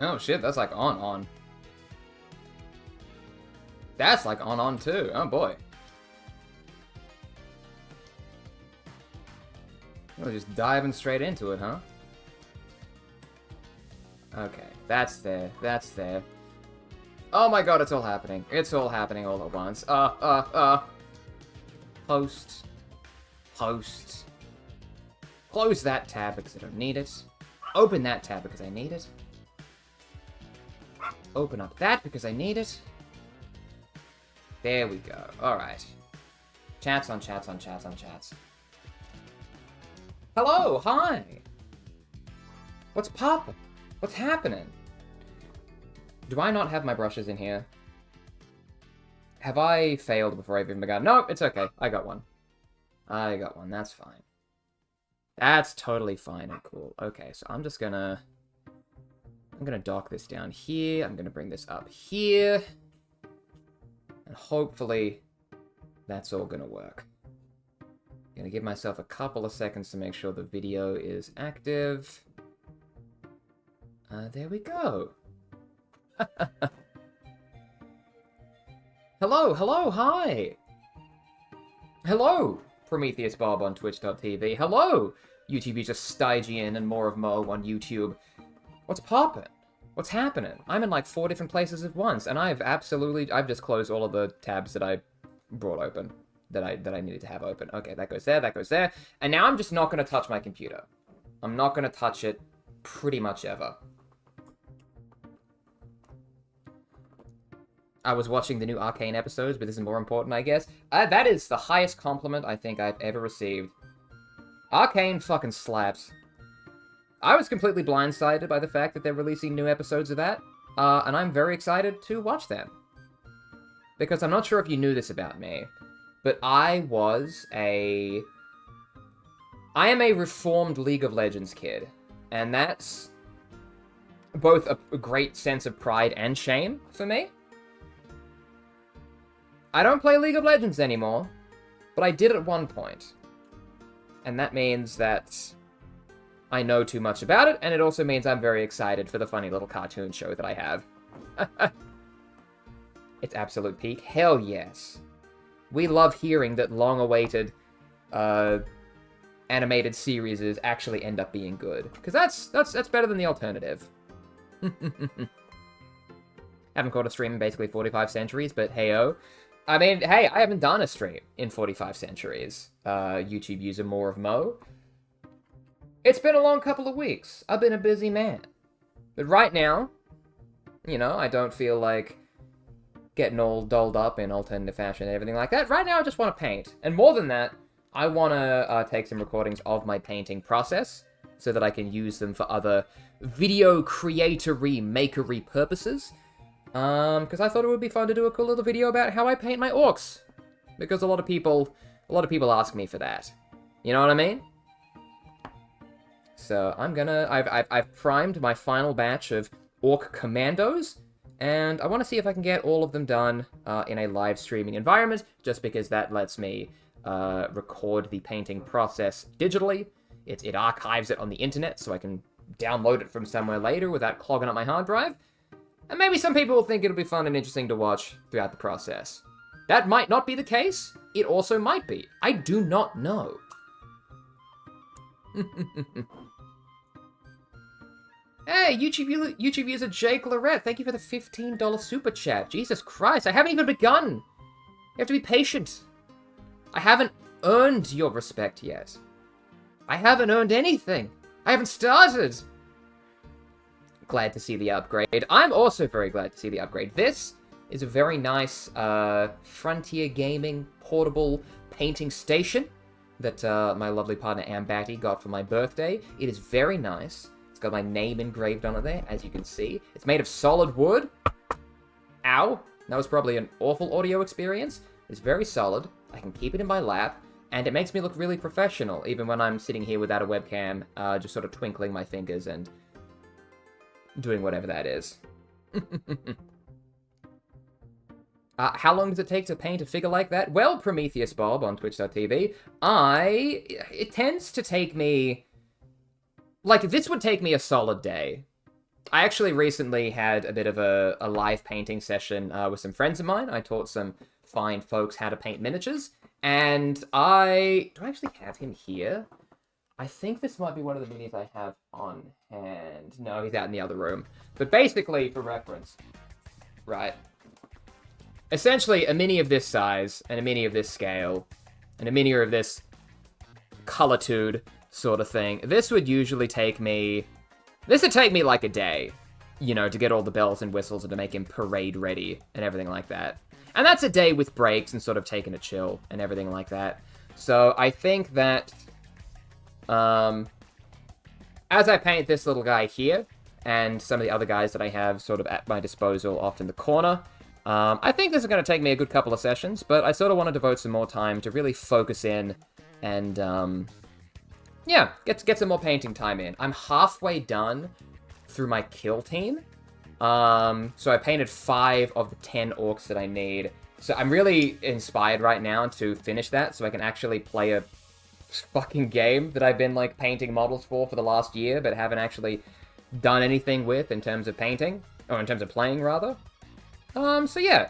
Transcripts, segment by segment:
Oh shit, that's like on. That's like on too. Oh boy. You're just diving straight into it, huh? Okay, that's there. That's there. Oh my god, it's all happening. It's all happening all at once. Post. Post. Close that tab because I don't need it. Open that tab because I need it. Open up that because I need it. There we go. Alright. Chats on chats on chats on chats. Hello, hi! What's poppin'? What's happening? Do I not have my brushes in here? Have I failed before I've even begun? No, it's okay. I got one. I got one. That's fine. That's totally fine and cool. Okay, so I'm just gonna... I'm gonna dock this down here. I'm gonna bring this up here. And hopefully that's all gonna work. I'm gonna give myself a couple of seconds to make sure the video is active. There we go. Hello, hello, hi! Hello, Prometheus Bob on Twitch.tv. Hello, YouTube user Stygian and more of Mo on YouTube. What's poppin'? What's happening? I'm in like 4 different places at once, and I've just closed all of the tabs that I brought open, that I needed to have open. Okay, that goes there, and now I'm just not gonna touch my computer. I'm not gonna touch it pretty much ever. I was watching the new Arcane episodes, but this is more important, I guess. That is the highest compliment I think I've ever received. Arcane fucking slaps. I was completely blindsided by the fact that they're releasing new episodes of that, and I'm very excited to watch them. Because I'm not sure if you knew this about me, but I am a reformed League of Legends kid, and that's both a great sense of pride and shame for me. I don't play League of Legends anymore, but I did at one point. And that means that I know too much about it, and it also means I'm very excited for the funny little cartoon show that I have. It's absolute peak. Hell yes. We love hearing that long-awaited animated series actually end up being good. Because that's better than the alternative. Haven't caught a stream in basically 45 centuries, but hey-oh. I mean, hey, I haven't done a stream in 45 centuries. YouTube user more of Mo. It's been a long couple of weeks. I've been a busy man. But right now, you know, I don't feel like getting all dolled up in alternative fashion and everything like that. Right now, I just want to paint. And more than that, I want to take some recordings of my painting process so that I can use them for other video creatory, makery purposes. Because I thought it would be fun to do a cool little video about how I paint my orcs. Because a lot of people ask me for that. You know what I mean? So I'm gonna, I've primed my final batch of orc commandos, and I want to see if I can get all of them done in a live streaming environment, just because that lets me record the painting process digitally. It archives it on the internet, so I can download it from somewhere later without clogging up my hard drive. And maybe some people will think it'll be fun and interesting to watch throughout the process. That might not be the case. It also might be. I do not know. Hey, YouTube user Jake Lorette, thank you for the $15 super chat. Jesus Christ, I haven't even begun. You have to be patient. I haven't earned your respect yet. I haven't earned anything. I haven't started. Glad to see the upgrade. I'm also very glad to see the upgrade. This is a very nice Frontier Gaming portable painting station that my lovely partner Ambatty got for my birthday. It is very nice. It's got my name engraved on it there, as you can see. It's made of solid wood. Ow. That was probably an awful audio experience. It's very solid. I can keep it in my lap. And it makes me look really professional, even when I'm sitting here without a webcam, just sort of twinkling my fingers and doing whatever that is. How long does it take to paint a figure like that? Well, Prometheus Bob on Twitch.tv, it tends to take me... Like, this would take me a solid day. I actually recently had a bit of a live painting session with some friends of mine. I taught some fine folks how to paint miniatures. And do I actually have him here? I think this might be one of the minis I have on hand. No, he's out in the other room. But basically, for reference, right? Essentially, a mini of this size, and a mini of this scale, and a mini of this coloritude sort of thing. This would usually take me... This would take me like a day, you know, to get all the bells and whistles and to make him parade ready and everything like that. And that's a day with breaks and sort of taking a chill and everything like that. So I think that, as I paint this little guy here, and some of the other guys that I have sort of at my disposal off in the corner, I think this is going to take me a good couple of sessions, but I sort of want to devote some more time to really focus in and, yeah, get some more painting time in. I'm halfway done through my kill team. So I painted 5 of the 10 orcs that I need. So I'm really inspired right now to finish that so I can actually play a fucking game that I've been, like, painting models for the last year, but haven't actually done anything with in terms of painting. Or in terms of playing, rather. So yeah.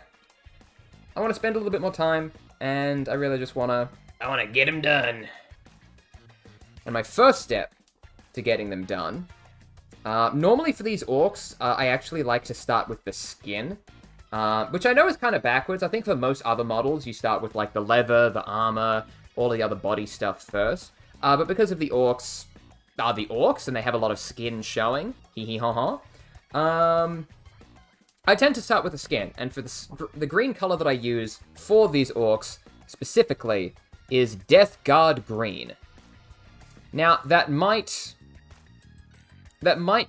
I want to spend a little bit more time, and I really just want to... I want to get them done. And my first step to getting them done, normally for these orcs, I actually like to start with the skin, which I know is kind of backwards. I think for most other models, you start with, like, the leather, the armor, all of the other body stuff first. But because of the orcs are the orcs, and they have a lot of skin showing, I tend to start with the skin. And for the green color that I use for these orcs, specifically, is Death Guard Green. Now, that might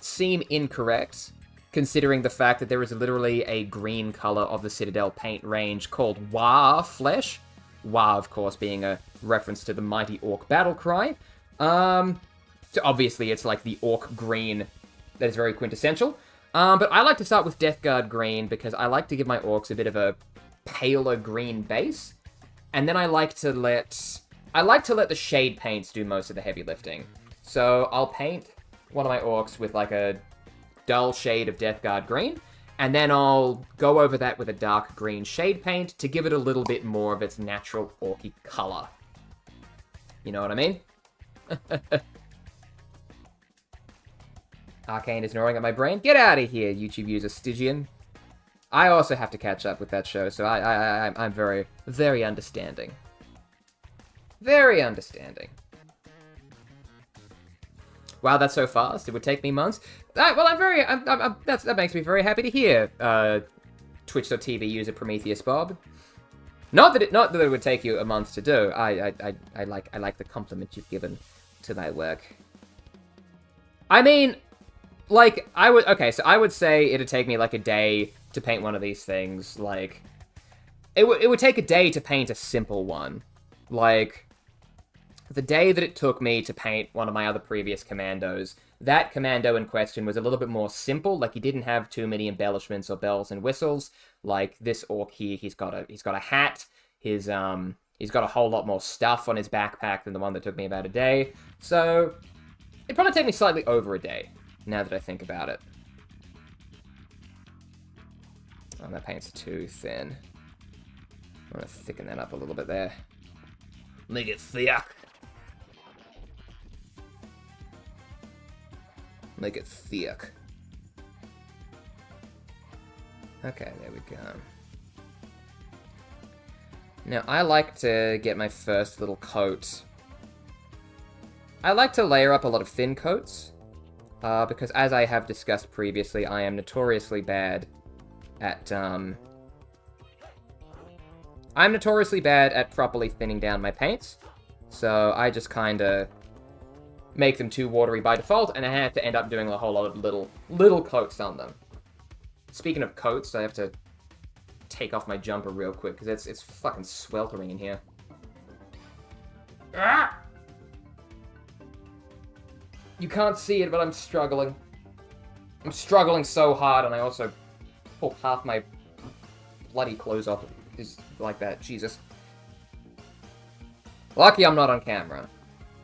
seem incorrect, considering the fact that there is literally a green color of the Citadel paint range called Wah Flesh. Wah, of course, being a reference to the mighty orc battle cry. So obviously, it's like the orc green that is very quintessential. But I like to start with Death Guard Green because I like to give my orcs a bit of a paler green base. And then I like to let the shade paints do most of the heavy lifting. So I'll paint one of my orcs with like a dull shade of Death Guard Green, and then I'll go over that with a dark green shade paint to give it a little bit more of its natural orky color. You know what I mean? Arcane is gnawing at my brain. Get out of here, YouTube user Stygian. I also have to catch up with that show, so I'm very, very understanding. Very understanding. Wow, that's so fast. It would take me months. Well, that makes me very happy to hear. Twitch.tv user Prometheus Bob. Not that it would take you a month to do. I like the compliment you've given to my work. I mean, like, I would say it'd take me like a day to paint one of these things. Like, it would take a day to paint a simple one. Like, the day that it took me to paint one of my other previous commandos, that commando in question was a little bit more simple. Like, he didn't have too many embellishments or bells and whistles. Like this orc here, he's got a hat. He's got a whole lot more stuff on his backpack than the one that took me about a day. So it'd probably take me slightly over a day, now that I think about it. Oh, that paint's too thin. I'm gonna thicken that up a little bit there. Make it thick. Make it thick. Okay, there we go. Now, I like to get my first little coat. I like to layer up a lot of thin coats, because as I have discussed previously, I am notoriously bad at, I'm notoriously bad at properly thinning down my paints, so I just kinda make them too watery by default, and I have to end up doing a whole lot of little coats on them. Speaking of coats, I have to take off my jumper real quick, because it's fucking sweltering in here. Ah! You can't see it, but I'm struggling. I'm struggling so hard, and I also pulled half my bloody clothes off. Just like that, Jesus. Lucky I'm not on camera.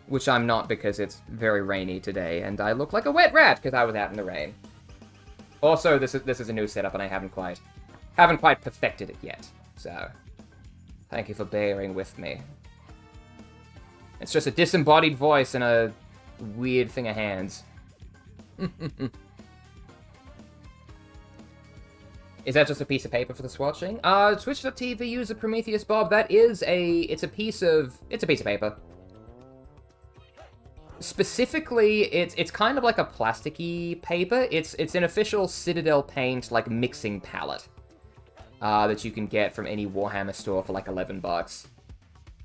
Which I'm not because it's very rainy today, and I look like a wet rat because I was out in the rain. Also, this is a new setup, and I haven't quite perfected it yet. So, thank you for bearing with me. It's just a disembodied voice and a weird thing of hands. Is that just a piece of paper for the swatching? Twitch.tv user Prometheus Bob, that is it's a piece of paper. Specifically, it's kind of like a plasticky paper. It's an official Citadel Paint, like, mixing palette. That you can get from any Warhammer store for like $11.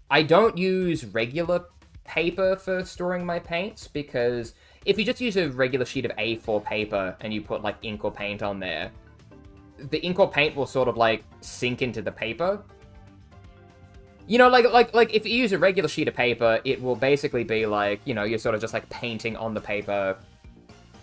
I don't use regular paper for storing my paints, because if you just use a regular sheet of A4 paper and you put, like, ink or paint on there, the ink or paint will sort of, like, sink into the paper. You know, like if you use a regular sheet of paper, it will basically be like, you know, you're sort of just, like, painting on the paper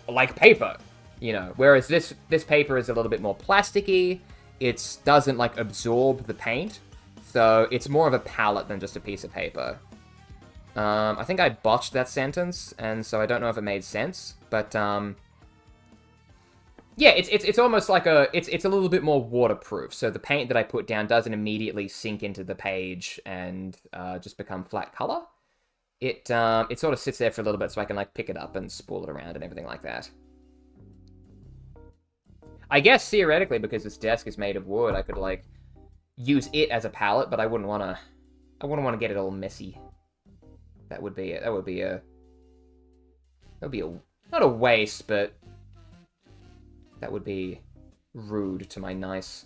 like paper, you know. Whereas this paper is a little bit more plasticky. It doesn't, like, absorb the paint, so it's more of a palette than just a piece of paper. I think I botched that sentence, and so I don't know if it made sense, but, yeah, it's almost like it's a little bit more waterproof, so the paint that I put down doesn't immediately sink into the page and just become flat color. It sort of sits there for a little bit so I can, like, pick it up and spool it around and everything like that. I guess theoretically, because this desk is made of wood, I could, like, use it as a palette, but I wouldn't want to get it all messy. That would be not a waste, but that would be rude to my nice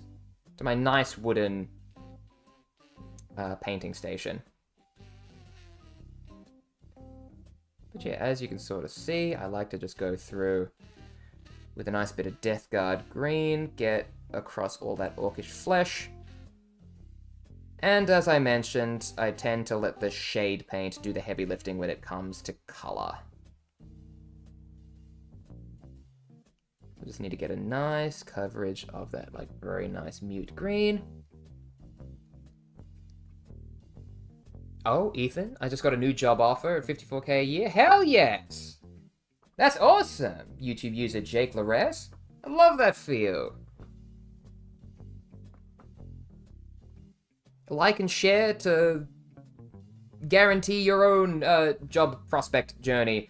wooden painting station. But yeah, as you can sort of see, I like to just go through with a nice bit of Death Guard green, get across all that orcish flesh. And as I mentioned, I tend to let the shade paint do the heavy lifting when it comes to color. I just need to get a nice coverage of that, like, very nice mute green. Oh, Ethan, I just got a new job offer at $54K a year. Hell yes! That's awesome, YouTube user Jake Lares. I love that for you. Like and share to guarantee your own job prospect journey.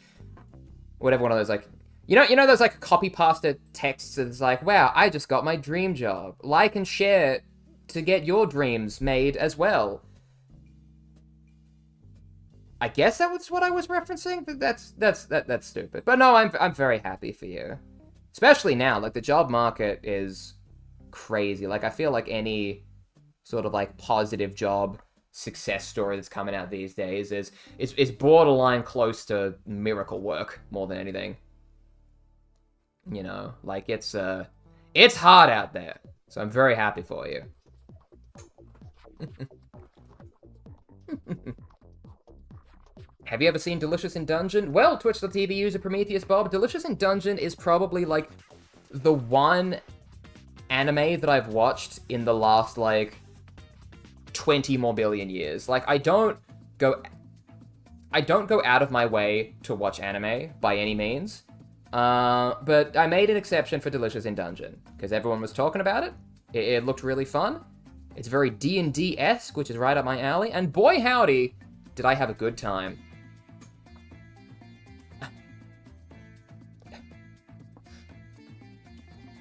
Whatever one of those, like, you know those, like, copy pasta texts that's like, wow, I just got my dream job. Like and share to get your dreams made as well. I guess that was what I was referencing, but that's stupid. But no, I'm very happy for you. Especially now, like, the job market is crazy. Like, I feel like any sort of, like, positive job success story that's coming out these days is borderline close to miracle work more than anything. You know, like, it's hard out there. So I'm very happy for you. Have you ever seen Delicious in Dungeon? Well, Twitch.tv user Prometheus Bob, Delicious in Dungeon is probably, like, the one anime that I've watched in the last, like, 20 more billion years. Like, I don't go out of my way to watch anime by any means. But I made an exception for Delicious in Dungeon, because everyone was talking about it. It looked really fun. It's very D&D-esque, which is right up my alley, and boy howdy, did I have a good time.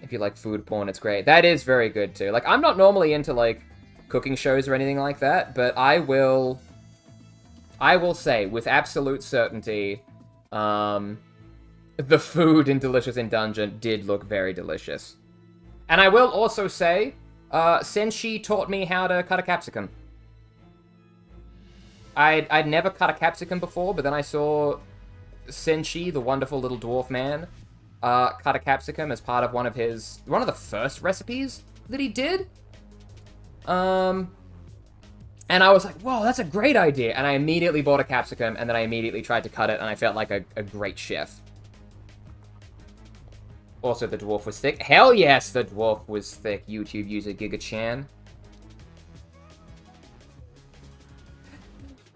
If you like food porn, it's great. That is very good, too. Like, I'm not normally into, like, cooking shows or anything like that, but I will say, with absolute certainty, the food in Delicious in Dungeon did look very delicious. And I will also say, Senshi taught me how to cut a capsicum. I'd never cut a capsicum before, but then I saw Senshi, the wonderful little dwarf man, cut a capsicum as part of one of the first recipes that he did. And I was like, whoa, that's a great idea. And I immediately bought a capsicum, and then I immediately tried to cut it, and I felt like a great chef. Also, the dwarf was thick. Hell yes, the dwarf was thick, YouTube user GigaChan.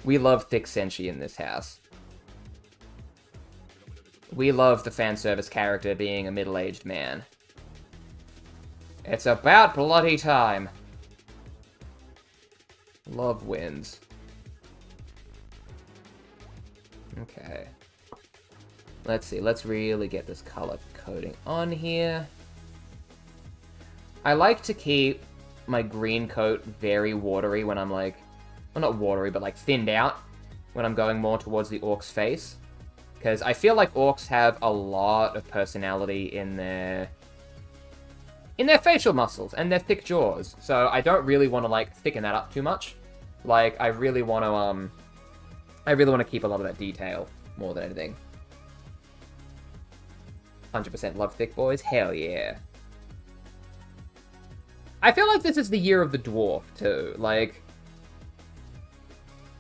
We love thick Senshi in this house. We love the fan service character being a middle-aged man. It's about bloody time. Love wins. Okay. Let's see, let's really get this color coding on here. I like to keep my green coat very watery when I'm like... Well, not watery, but like thinned out when I'm going more towards the orc's face. Because I feel like orcs have a lot of personality in their facial muscles and their thick jaws. So I don't really want to, like, thicken that up too much. Like, I really want to keep a lot of that detail more than anything. 100% love thick boys? Hell yeah. I feel like this is the year of the dwarf, too. Like,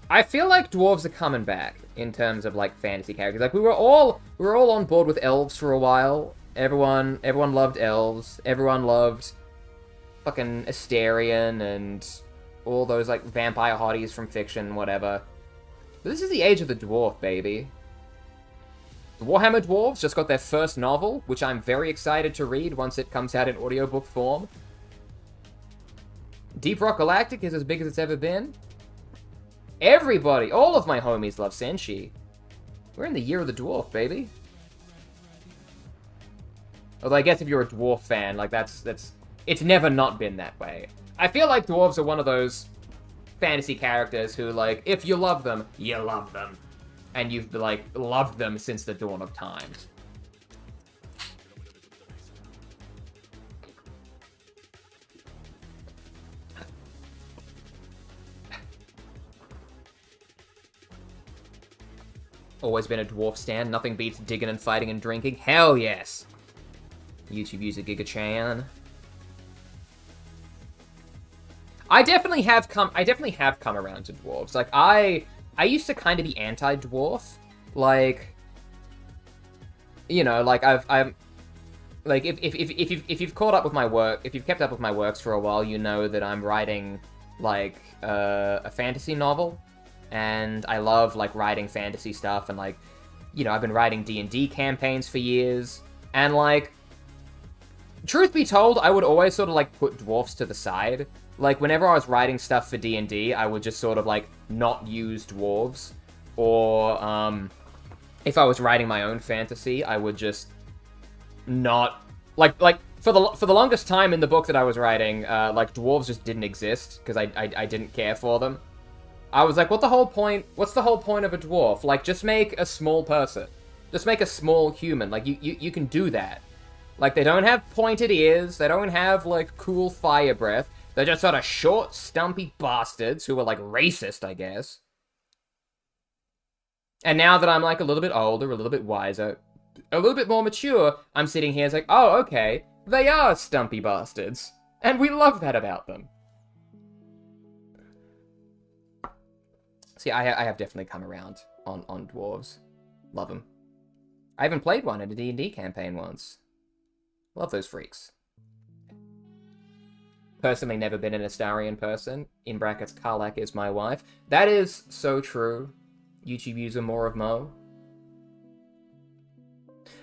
I feel like dwarves are coming back in terms of, like, fantasy characters. Like, we were all on board with elves for a while. Everyone loved elves. Everyone loved fucking Asterion and all those, like, vampire hotties from fiction, whatever. But this is the age of the dwarf, baby. The Warhammer Dwarves just got their first novel, which I'm very excited to read once it comes out in audiobook form. Deep Rock Galactic is as big as it's ever been. Everybody, all of my homies love Senshi. We're in the year of the dwarf, baby. Although I guess if you're a dwarf fan, like, it's never not been that way. I feel like dwarves are one of those fantasy characters who, like, if you love them, you love them. And you've, like, loved them since the dawn of time. Always been a dwarf stan. Nothing beats digging and fighting and drinking. Hell yes! YouTube user Giga-chan. I definitely have come around to dwarves. Like, I used to kind of be anti-dwarf. Like, you know, like, I'm like, if you've caught up with my work, if you've kept up with my works for a while, you know that I'm writing, like, a fantasy novel. And I love, like, writing fantasy stuff, and, like, you know, I've been writing D&D campaigns for years, and, like, truth be told, I would always sort of, like, put dwarfs to the side. Like, whenever I was writing stuff for D&D, I would just sort of, like, not use dwarves, or, if I was writing my own fantasy, I would just not, like, for the longest time in the book that I was writing, like, dwarves just didn't exist, because I didn't care for them. I was like, what's the whole point of a dwarf? Like, just make a small person. Just make a small human. Like, you can do that. Like, they don't have pointed ears, they don't have, like, cool fire breath. They're just sort of short, stumpy bastards who are, like, racist, I guess. And now that I'm, like, a little bit older, a little bit wiser, a little bit more mature, I'm sitting here, it's like, oh, okay, they are stumpy bastards. And we love that about them. See, I have definitely come around on dwarves. Love them. I even played one in a D&D campaign once. Love those freaks. Personally never been an Astarion person. In brackets, Karlak is my wife. That is so true. YouTube user more of Mo.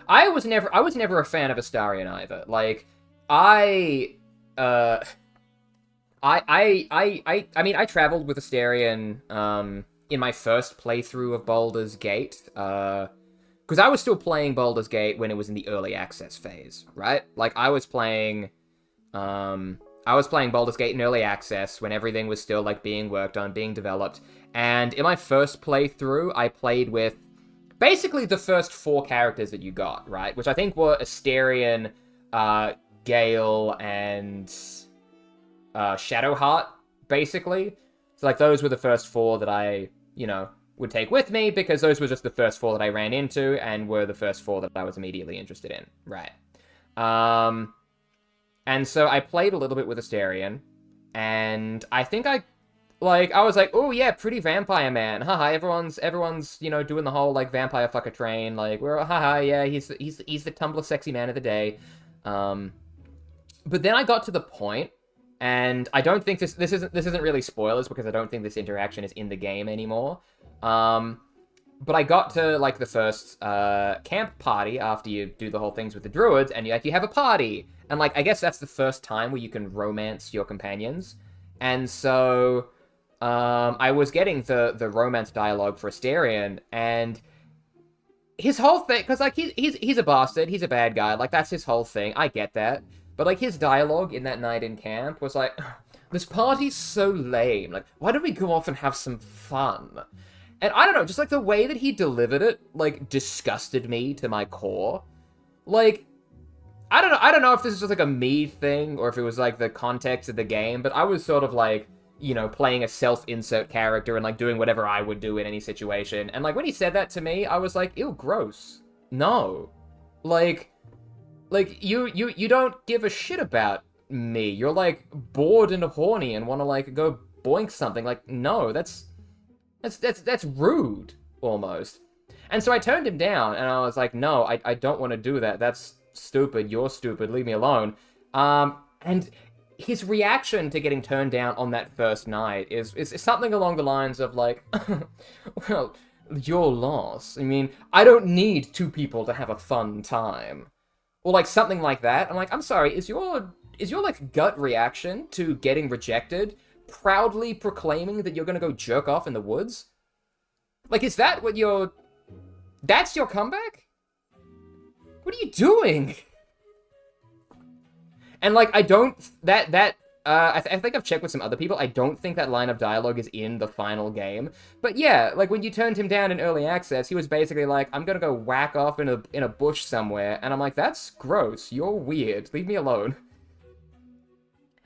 I was never a fan of Astarion either. Like, I mean, I traveled with Asterion, in my first playthrough of Baldur's Gate, because I was still playing Baldur's Gate when it was in the early access phase, right? Like, I was playing Baldur's Gate in early access when everything was still, like, being worked on, being developed, and in my first playthrough, I played with basically the first 4 characters that you got, right? Which I think were Asterion, Gale, and Shadowheart, basically. So, like, those were the first 4 that I, you know, would take with me, because those were just the first 4 that I ran into, and were the first 4 that I was immediately interested in. Right. And so I played a little bit with Asterion, and I think I was like, oh yeah, pretty vampire man. Haha, everyone's, you know, doing the whole, like, vampire fucker train. Like, we're, haha, yeah, he's the Tumblr sexy man of the day. But then I got to the point, and I don't think this isn't really spoilers, because I don't think this interaction is in the game anymore. But I got to, like, the first camp party after you do the whole things with the druids, and you have a party. And, like, I guess that's the first time where you can romance your companions. And so, I was getting the romance dialogue for Asterion, and his whole thing, because, like, he's a bastard, he's a bad guy, like, that's his whole thing, I get that. But, like, his dialogue in that night in camp was like, this party's so lame, like, why don't we go off and have some fun? And I don't know, just, like, the way that he delivered it, like, disgusted me to my core. Like, I don't know if this is just, like, a me thing, or if it was, like, the context of the game, but I was sort of, like, you know, playing a self-insert character and, like, doing whatever I would do in any situation. And, like, when he said that to me, I was like, ew, gross. No. Like, you don't give a shit about me. You're, like, bored and horny and want to, like, go boink something. Like, no, that's rude, almost. And so I turned him down, and I was like, no, I don't want to do that. That's stupid. You're stupid. Leave me alone. And his reaction to getting turned down on that first night is something along the lines of, like, well, your loss. I mean, I don't need two people to have a fun time. Or, like, something like that. I'm like, I'm sorry, is your, like, gut reaction to getting rejected proudly proclaiming that you're gonna go jerk off in the woods? Like, is that what that's your comeback? What are you doing? And, like, I don't... I think I've checked with some other people. I don't think that line of dialogue is in the final game. But yeah, like, when you turned him down in early access, he was basically like, I'm gonna go whack off in a bush somewhere. And I'm like, that's gross. You're weird. Leave me alone.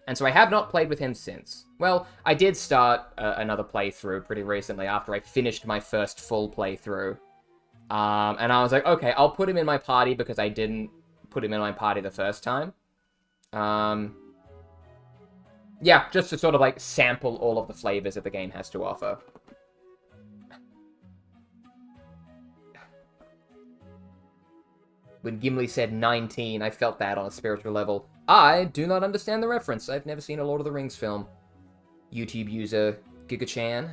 And so I have not played with him since. Well, I did start another playthrough pretty recently after I finished my first full playthrough. And I was like, okay, I'll put him in my party because I didn't put him in my party the first time. Yeah, just to sort of, like, sample all of the flavors that the game has to offer. When Gimli said 19, I felt that on a spiritual level. I do not understand the reference. I've never seen a Lord of the Rings film. YouTube user Giga-chan.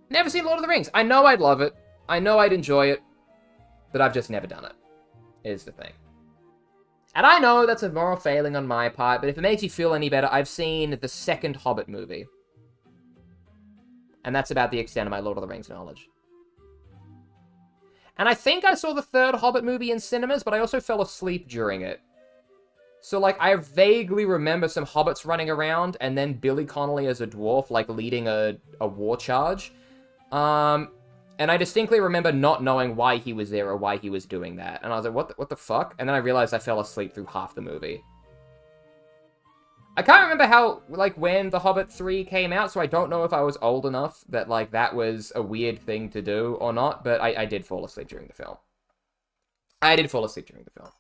Never seen Lord of the Rings. I know I'd love it. I know I'd enjoy it. But I've just never done it, is the thing. And I know that's a moral failing on my part, but if it makes you feel any better, I've seen the second Hobbit movie. And that's about the extent of my Lord of the Rings knowledge. And I think I saw the third Hobbit movie in cinemas, but I also fell asleep during it. So, like, I vaguely remember some hobbits running around, and then Billy Connolly as a dwarf, like, leading a war charge. And I distinctly remember not knowing why he was there or why he was doing that. And I was like, what the fuck? And then I realized I fell asleep through half the movie. I can't remember how, like, when The Hobbit 3 came out, so I don't know if I was old enough that, like, that was a weird thing to do or not, but I did fall asleep during the film. I did fall asleep during the film.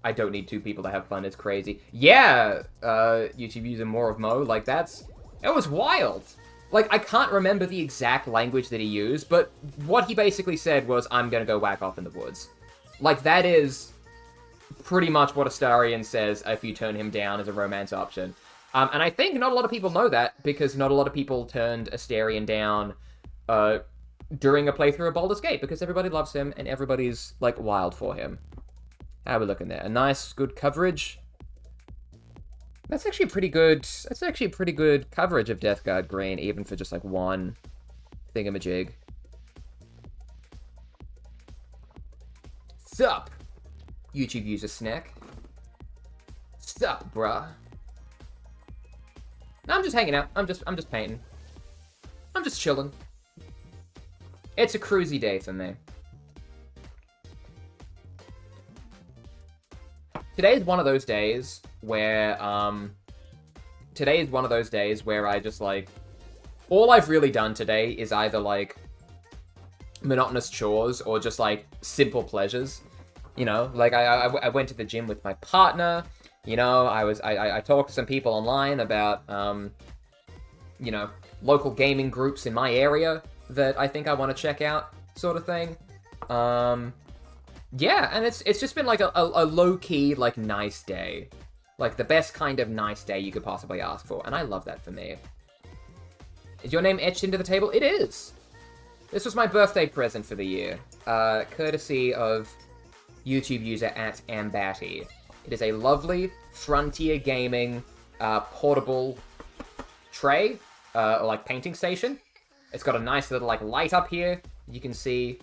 I don't need two people to have fun, it's crazy. Yeah, YouTube user more of Mo, like, it was wild. Like, I can't remember the exact language that he used, but what he basically said was, I'm gonna go whack off in the woods. Like, that is pretty much what Astarion says if you turn him down as a romance option. And I think not a lot of people know that, because not a lot of people turned Astarion down during a playthrough of Baldur's Gate, because everybody loves him, and everybody's, like, wild for him. How are we looking there? A nice, good coverage. That's actually pretty good coverage of Death Guard Green, even for just, like, one thingamajig. Sup, YouTube user Snack. Sup, bruh. No, I'm just hanging out. I'm just painting. I'm just chilling. It's a cruisy day for me. Today is one of those days where, I just, like, all I've really done today is either, like, monotonous chores or just, like, simple pleasures. You know, like, I went to the gym with my partner, you know, I talked to some people online about, you know, local gaming groups in my area that I think I want to check out, sort of thing. Yeah, and it's just been, like, a low-key, like, nice day. Like, the best kind of nice day you could possibly ask for, and I love that for me. Is your name etched into the table? It is! This was my birthday present for the year. Courtesy of YouTube user @Ambatty. It is a lovely Frontier Gaming portable tray, or like painting station. It's got a nice little like light up here. You can see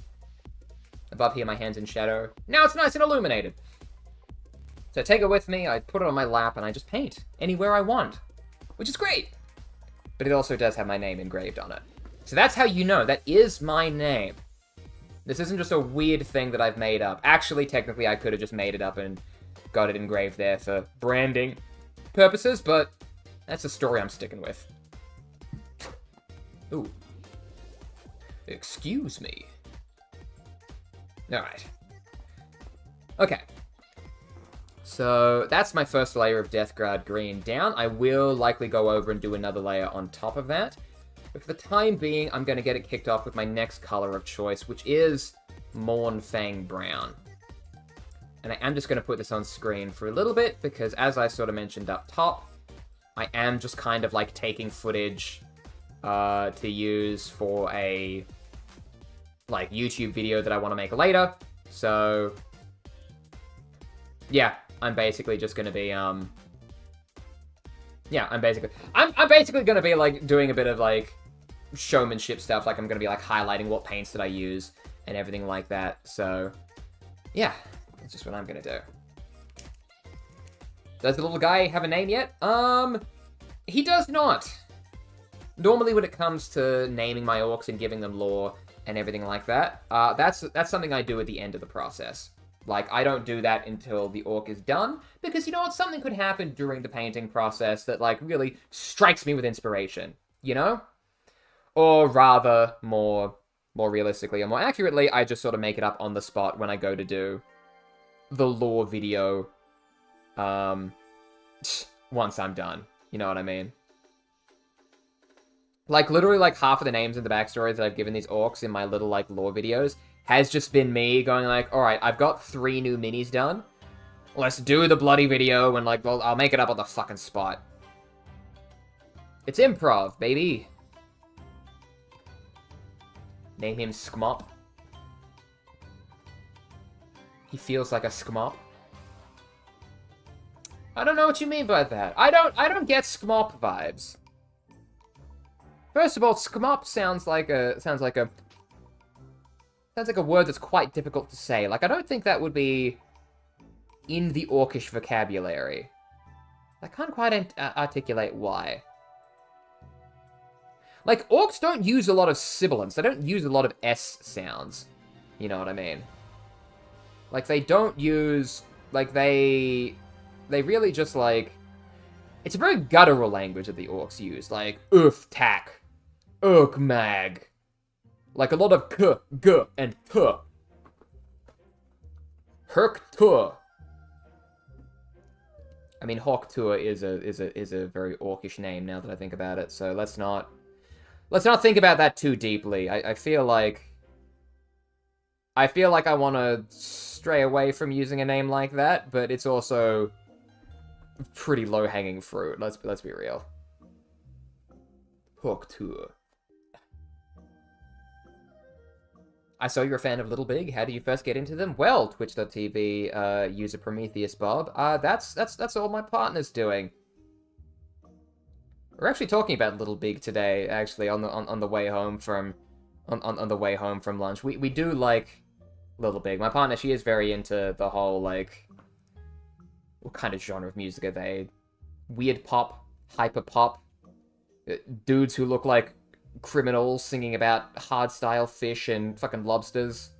above here my hand's in shadow. Now it's nice and illuminated. So I take it with me, I put it on my lap, and I just paint anywhere I want. Which is great! But it also does have my name engraved on it. So that's how you know, that is my name. This isn't just a weird thing that I've made up. Actually, technically, I could have just made it up and got it engraved there for branding purposes, but that's the story I'm sticking with. Ooh. Excuse me. Alright. Okay. So, that's my first layer of Death Guard Green down. I will likely go over and do another layer on top of that. But for the time being, I'm going to get it kicked off with my next color of choice, which is Mournfang Brown. And I am just going to put this on screen for a little bit, because as I sort of mentioned up top, I am just kind of like taking footage to use for a like YouTube video that I want to make later. So yeah, I'm basically just going to be yeah, I'm basically going to be like doing a bit of like showmanship stuff. Like I'm going to be like highlighting what paints that I use and everything like that. So yeah, that's just what I'm going to do. Does the little guy have a name yet? He does not. Normally when it comes to naming my orcs and giving them lore and everything like that, that's something I do at the end of the process. Like, I don't do that until the orc is done, because, you know what, something could happen during the painting process that, like, really strikes me with inspiration, you know? Or rather, more realistically, or more accurately, I just sort of make it up on the spot when I go to do the lore video, once I'm done. You know what I mean? Like, literally, like, half of the names and the backstories that I've given these orcs in my little, like, lore videos has just been me going like, alright, I've got 3 new minis done. Let's do the bloody video, and, like, well, I'll make it up on the fucking spot. It's improv, baby. Name him Skmop. He feels like a Skmop. I don't know what you mean by that. I don't get Skmop vibes. First of all, Skmop sounds like a word that's quite difficult to say. Like, I don't think that would be in the orcish vocabulary. I can't quite articulate why. Like, orcs don't use a lot of sibilants. They don't use a lot of S sounds. You know what I mean? Like, they don't use... Like, they really just, like... It's a very guttural language that the orcs use. Like, oof, tack. Urk mag. Like a lot of k, g, and t. Herk tur. I mean, Hawk Tur is a very orcish name now that I think about it. So let's not think about that too deeply. I feel like I want to stray away from using a name like that, but it's also pretty low-hanging fruit. Let's be real. Hawk Tur. I saw you're a fan of Little Big. How do you first get into them? Well, Twitch.tv user Prometheus Bob. That's all my partner's doing. We're actually talking about Little Big today, actually, on the way home from on the way home from lunch. We do like Little Big. My partner, she is very into the whole, like, what kind of genre of music are they? Weird pop, hyper pop, dudes who look like criminals singing about hardstyle fish and fucking lobsters.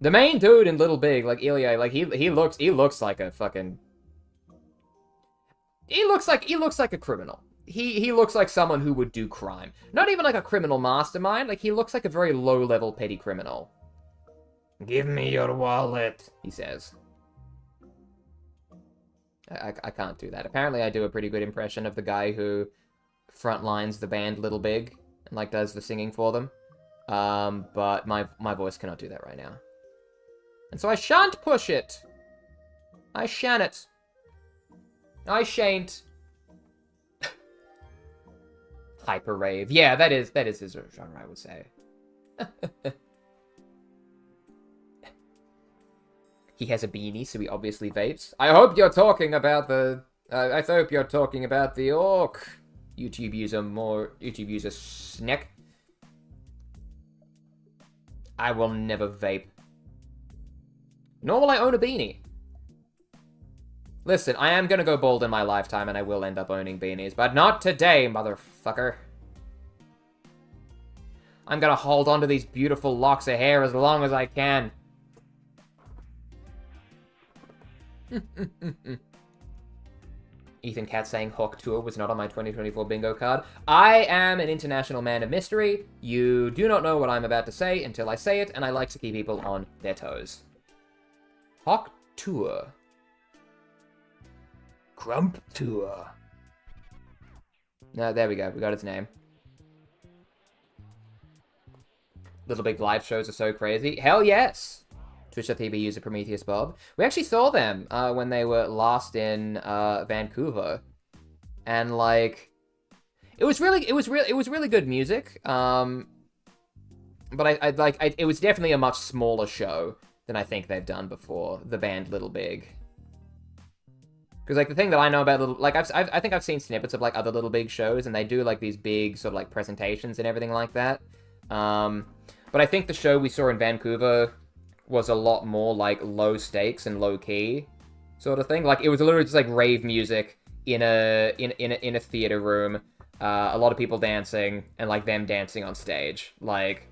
The main dude in Little Big, like Ilya, like he looks like a fucking... He looks like a criminal. He looks like someone who would do crime. Not even like a criminal mastermind, like he looks like a very low-level petty criminal. Give me your wallet, he says. I can't do that. Apparently I do a pretty good impression of the guy who frontlines the band Little Big and, like, does the singing for them. But my voice cannot do that right now. And so I shan't push it. I shan't. I shan't. hyper rave. Yeah, that is his genre, I would say. He has a beanie, so he obviously vapes. I hope you're talking about the... I hope you're talking about the orc. YouTube user Sneck. I will never vape. Nor will I own a beanie. Listen, I am gonna go bald in my lifetime, and I will end up owning beanies, but not today, motherfucker. I'm gonna hold on to these beautiful locks of hair as long as I can. Ethan Cat saying Hawk Tour was not on my 2024 bingo card. I am an international man of mystery. You do not know what I'm about to say until I say it, and I like to keep people on their toes. Hawk Tour. Grump Tour. No, there we go. We got its name. Little Big live shows are so crazy. Hell yes! Twitch.tv user Prometheus Bob. We actually saw them when they were last in Vancouver, and like, it was really good music. But it was definitely a much smaller show than I think they've done before. The band Little Big, because like the thing that I know about Little, like I think I've seen snippets of like other Little Big shows, and they do like these big sort of like presentations and everything like that. But I think the show we saw in Vancouver was a lot more like low stakes and low key sort of thing. Like it was literally just like rave music in a theater room, a lot of people dancing and like them dancing on stage. Like,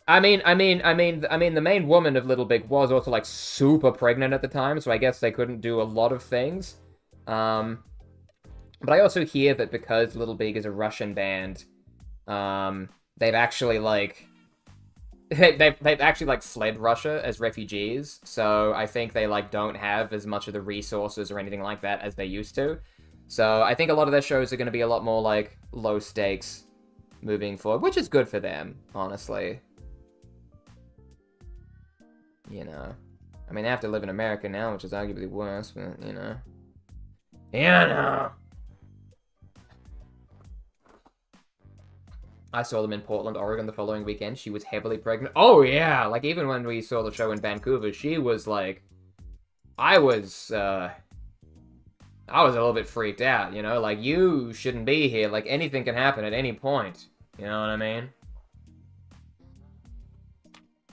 I mean, the main woman of Little Big was also like super pregnant at the time, so I guess they couldn't do a lot of things. But I also hear that because Little Big is a Russian band, they've actually like. They've actually like fled Russia as refugees, so I think they like don't have as much of the resources or anything like that as they used to. So I think a lot of their shows are going to be a lot more like low stakes moving forward, which is good for them, honestly. You know, I mean, they have to live in America now, which is arguably worse, but you know. Yeah, no. I saw them in Portland, Oregon the following weekend. She was heavily pregnant. Oh, yeah! Like, even when we saw the show in Vancouver, she was, like... I was a little bit freaked out, you know? Like, you shouldn't be here. Like, anything can happen at any point. You know what I mean?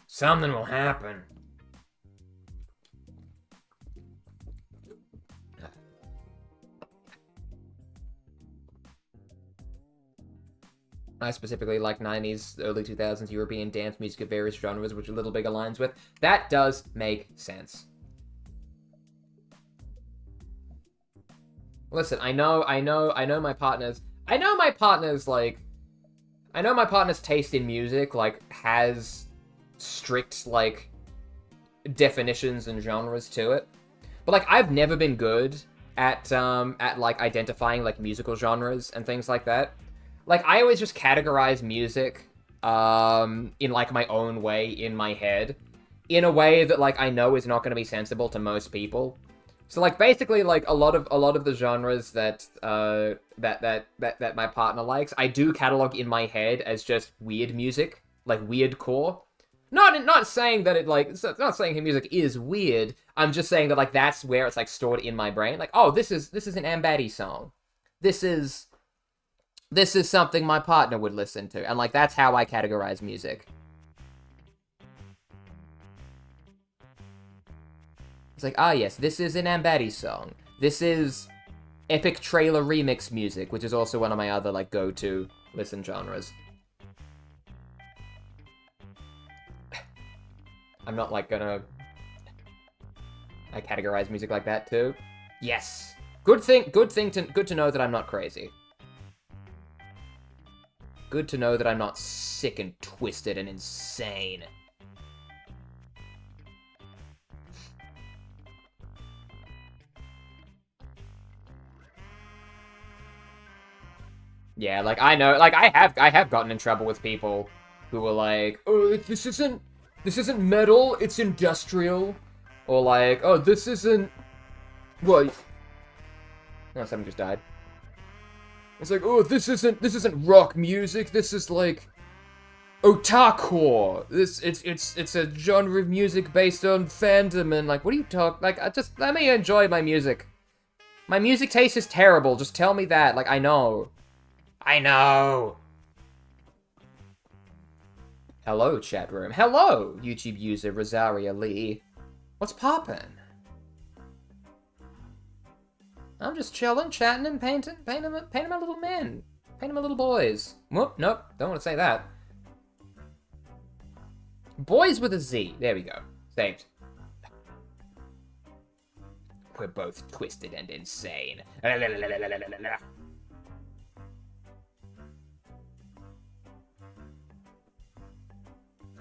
Something will happen. I specifically like 90s, early 2000s European dance music of various genres, which a Little Big aligns with. That does make sense. Listen, I know my partner's taste in music, like, has strict, like, definitions and genres to it. But, like, I've never been good at like, identifying, like, musical genres and things like that. Like, I always just categorize music, in, like, my own way in my head, in a way that, like, I know is not going to be sensible to most people. So, like, basically, like, a lot of the genres that my partner likes, I do catalog in my head as just weird music, like, weird core. Not saying that it, like, not saying her music is weird, I'm just saying that, like, that's where it's, like, stored in my brain. Like, oh, this is an Ambati song. This is something my partner would listen to. And, like, that's how I categorize music. It's like, ah, yes, this is an Ambati song. This is epic trailer remix music, which is also one of my other, like, go-to listen genres. I'm not, like, gonna... I categorize music like that, too. Yes! Good to know that I'm not crazy. Good to know that I'm not sick and twisted and insane. Yeah, like, I know, like, I have gotten in trouble with people who were like, oh, this isn't metal, it's industrial. Or like, oh, this isn't... What? No, something just died. It's like, oh, this isn't rock music. This is like otaku. It's a genre of music based on fandom and like, what are you talking? Like, let me enjoy my music. My music taste is terrible. Just tell me that. Like, I know. I know. Hello, chat room. Hello, YouTube user Rosaria Lee. What's poppin'? I'm just chilling, chatting, and painting my little men. Painting my little boys. Whoop, nope, don't want to say that. Boys with a Z. There we go. Saved. We're both twisted and insane. I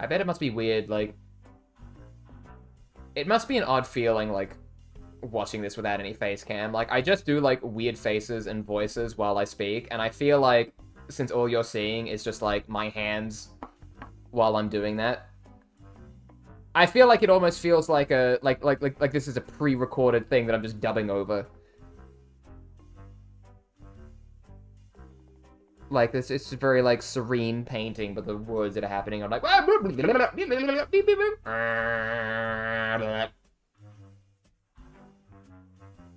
bet it must be weird, like... It must be an odd feeling, like, watching this without any face cam. Like, I just do, like, weird faces and voices while I speak, and I feel like, since all you're seeing is just, like, my hands while I'm doing that, I feel like it almost feels like a, like this is a pre-recorded thing that I'm just dubbing over. Like, this, it's very, like, serene painting, but the words that are happening are like...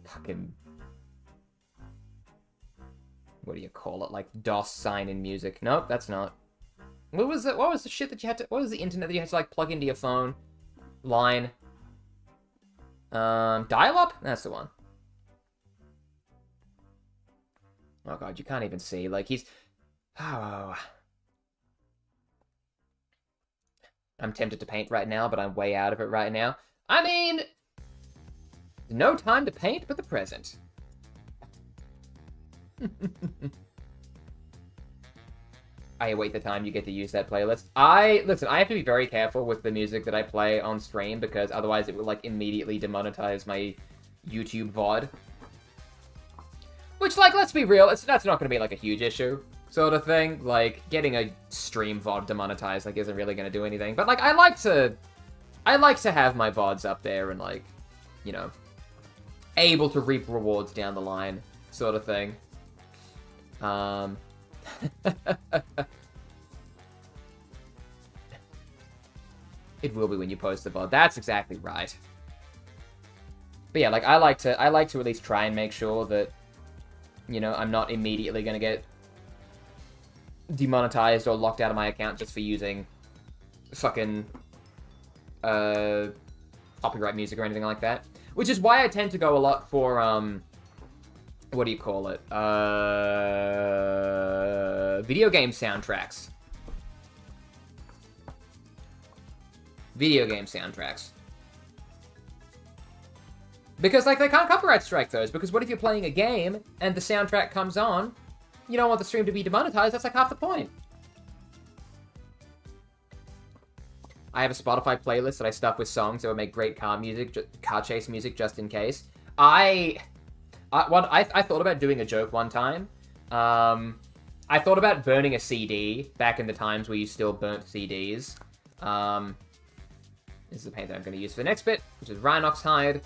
Fucking... What do you call it? Like, DOS sign in music. Nope, that's not. What was the shit that you had to... What was the internet that you had to, like, plug into your phone? Line. Dial-up? That's the one. Oh god, you can't even see. Like, he's... Oh. I'm tempted to paint right now, but I'm way out of it right now. I mean... No time to paint but the present. I await the time you get to use that playlist. Listen, I have to be very careful with the music that I play on stream, because otherwise it will, like, immediately demonetize my YouTube VOD. Which, like, let's be real, that's not going to be, like, a huge issue, sort of thing. Like, getting a stream VOD demonetized, like, isn't really going to do anything. But, like, I like to have my VODs up there and, like, you know, able to reap rewards down the line, sort of thing. It will be when you post the VOD. That's exactly right. But yeah, like, I like to at least try and make sure that, you know, I'm not immediately gonna get demonetized or locked out of my account just for using fucking copyright music or anything like that. Which is why I tend to go a lot for what do you call it? Video game soundtracks. Video game soundtracks. Because, like, they can't copyright strike those, because what if you're playing a game and the soundtrack comes on, you don't want the stream to be demonetized, that's like half the point. I have a Spotify playlist that I stuff with songs that would make great car chase music just in case. I thought about doing a joke one time. I thought about burning a CD back in the times where you still burnt CDs. This is the paint that I'm going to use for the next bit, which is Rhinox Hide.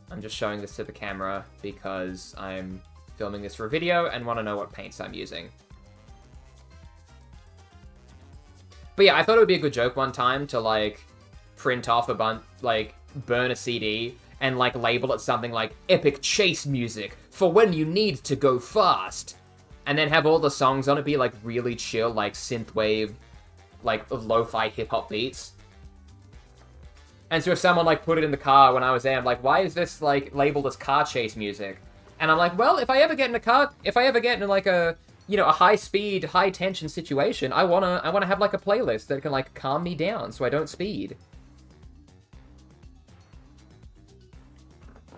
I'm just showing this to the camera because I'm filming this for a video and want to know what paints I'm using. But yeah, I thought it would be a good joke one time to, like, print off a bunch, like, burn a CD and, like, label it something like epic chase music for when you need to go fast. And then have all the songs on it be, like, really chill, like, synthwave, like, lo-fi hip-hop beats. And so if someone, like, put it in the car when I was there, I'm like, why is this, like, labeled as car chase music? And I'm like, well, if I ever get in, like, a, you know, a high-speed, high-tension situation, I wanna have, like, a playlist that can, like, calm me down so I don't speed.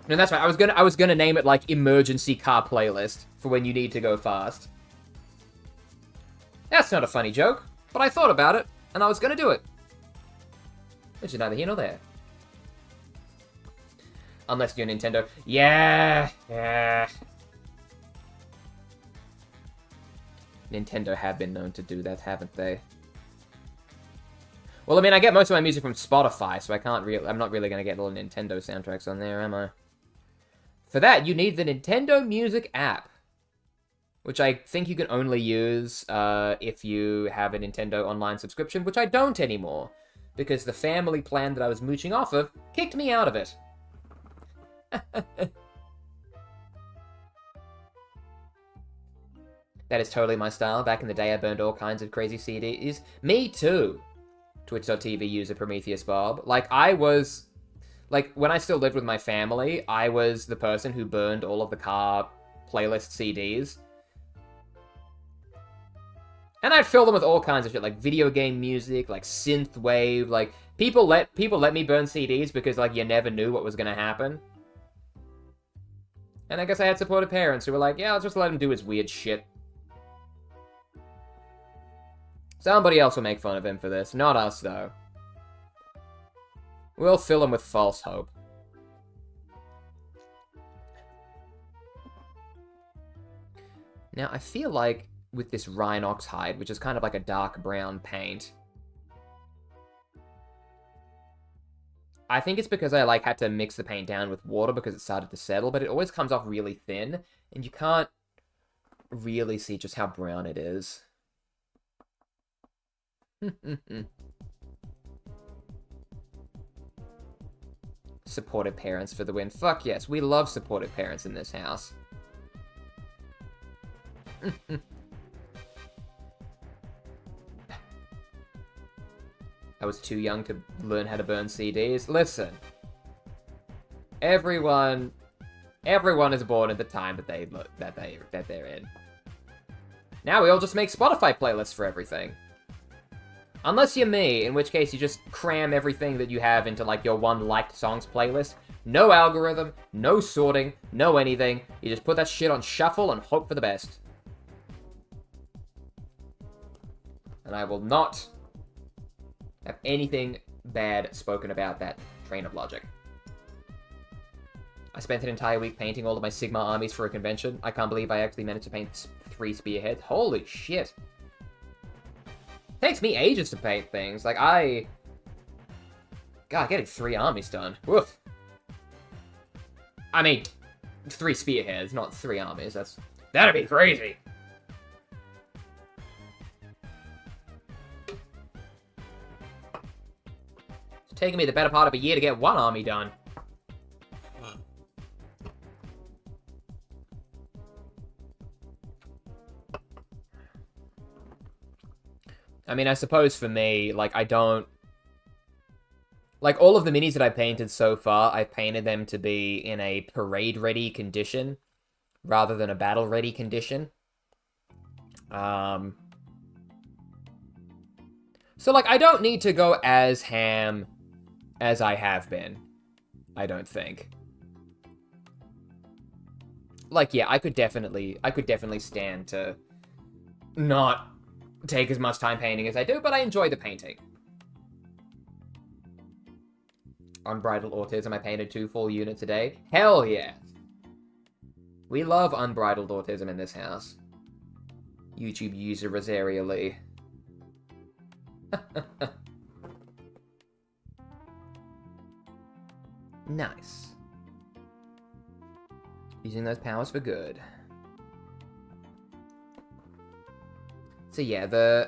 And that's right, I was gonna name it, like, emergency car playlist for when you need to go fast. That's not a funny joke, but I thought about it, and I was gonna do it. Which is neither here nor there. Unless you're Nintendo. Yeah. Nintendo have been known to do that, haven't they? Well, I mean, I get most of my music from Spotify, so I'm not really gonna get all the Nintendo soundtracks on there, am I? For that, you need the Nintendo Music app. which I think you can only use if you have a Nintendo Online subscription, which I don't anymore, because the family plan that I was mooching off of kicked me out of it. That is totally my style. Back in the day, I burned all kinds of crazy CDs. Me too! Twitch.tv user Prometheus Bob. Like, I was... Like, when I still lived with my family, I was the person who burned all of the car playlist CDs. And I'd fill them with all kinds of shit, like video game music, like synthwave, like... People let me burn CDs because, like, you never knew what was gonna happen. And I guess I had supportive parents who were like, yeah, I'll just let him do his weird shit. Somebody else will make fun of him for this. Not us, though. We'll fill him with false hope. Now, I feel like with this Rhinox hide, which is kind of like a dark brown paint, I think it's because I, like, had to mix the paint down with water because it started to settle, but it always comes off really thin, and you can't really see just how brown it is. Supportive parents for the win. Fuck yes, we love supportive parents in this house. I was too young to learn how to burn CDs. Listen, everyone is born at the time that they're in. Now we all just make Spotify playlists for everything. Unless you're me, in which case you just cram everything that you have into, like, your one liked songs playlist. No algorithm, no sorting, no anything. You just put that shit on shuffle and hope for the best. And I will not have anything bad spoken about that train of logic. I spent an entire week painting all of my Sigma armies for a convention. I can't believe I actually managed to paint 3 spearheads. Holy shit. Takes me ages to paint things. Like, God, getting 3 armies done. Woof. I mean, 3 spearheads, not 3 armies. That'd be crazy. It's taken me the better part of a year to get 1 army done. I mean, I suppose for me, like, I don't... Like, all of the minis that I painted so far, I've painted them to be in a parade-ready condition, rather than a battle-ready condition. So, like, I don't need to go as ham as I have been, I don't think. Like, yeah, I could definitely stand to not take as much time painting as I do, but I enjoy the painting. Unbridled autism, I painted 2 full units a day. Hell yeah! We love unbridled autism in this house. YouTube user Rosaria Lee. Nice. Using those powers for good. So yeah,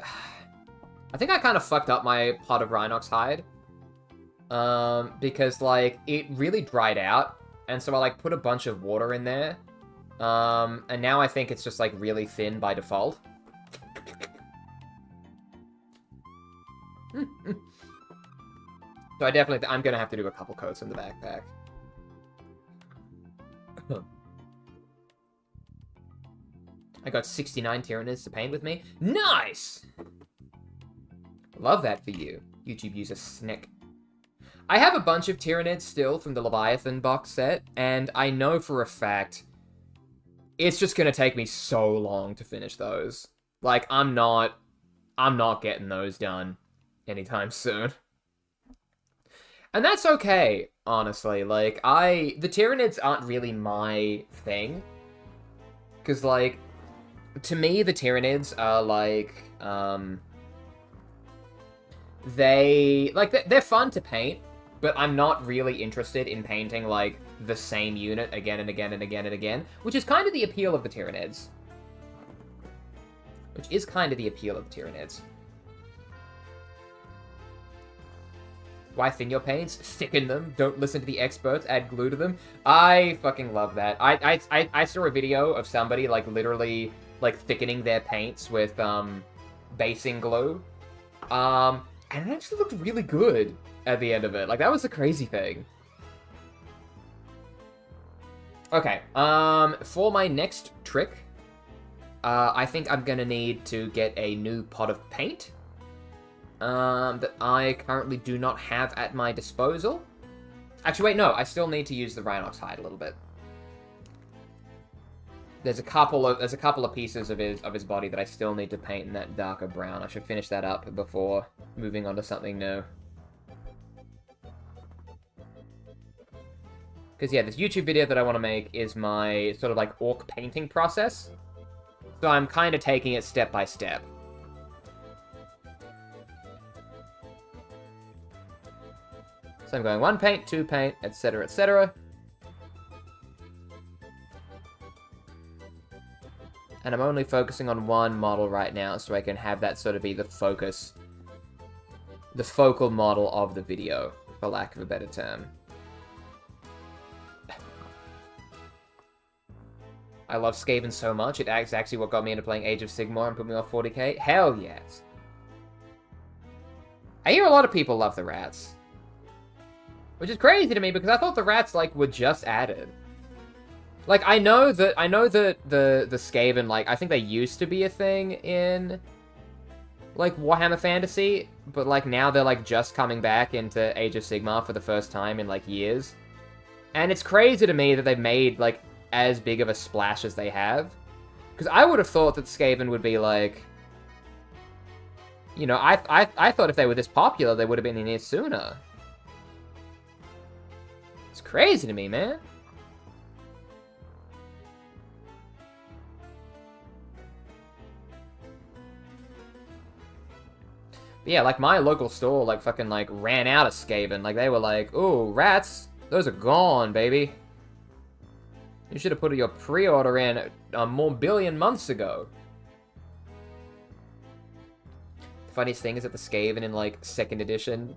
I think I kind of fucked up my pot of Rhinox hide. Because, like, it really dried out. And so I, like, put a bunch of water in there. And now I think it's just, like, really thin by default. So I definitely... I'm gonna have to do a couple coats in the backpack. I got 69 Tyranids to paint with me. Nice! Love that for you, YouTube user Snick. I have a bunch of Tyranids still from the Leviathan box set, and I know for a fact it's just gonna take me so long to finish those. Like, I'm not getting those done anytime soon. And that's okay, honestly. Like, the Tyranids aren't really my thing. Because, like, to me, the Tyranids are, like, they're fun to paint, but I'm not really interested in painting, like, the same unit again and again and again and again, which is kind of the appeal of the Tyranids. which is kind of the appeal of the Tyranids. Why thin your paints? Thicken them. Don't listen to the experts. Add glue to them. I fucking love that. I saw a video of somebody, like, literally, like, thickening their paints with, basing glue. And it actually looked really good at the end of it. Like, that was a crazy thing. Okay, for my next trick, I think I'm gonna need to get a new pot of paint. That I currently do not have at my disposal. Actually, wait, no, I still need to use the Rhinox hide a little bit. There's a couple of pieces of his body that I still need to paint in that darker brown. I should finish that up before moving on to something new. Because, yeah, this YouTube video that I want to make is my sort of, like, orc painting process. So I'm kind of taking it step by step. So I'm going 1 paint, 2 paint, etc., etc. And I'm only focusing on one model right now, so I can have that sort of be the focus, the focal model of the video, for lack of a better term. I love Skaven so much, it's actually what got me into playing Age of Sigmar and put me off 40k. Hell yes. I hear a lot of people love the rats. Which is crazy to me, because I thought the rats, like, were just added. Like, I know that the Skaven, like, I think they used to be a thing in, like, Warhammer Fantasy, but, like, now they're, like, just coming back into Age of Sigmar for the first time in, like, years. And it's crazy to me that they've made, like, as big of a splash as they have. Because I would have thought that Skaven would be, like... You know, I thought if they were this popular, they would have been in here sooner. It's crazy to me, man. But yeah, like, my local store, like, fucking, like, ran out of Skaven. Like, they were like, ooh, rats, those are gone, baby. You should have put your pre-order in a more billion months ago. The funniest thing is that the Skaven in, like, 2nd edition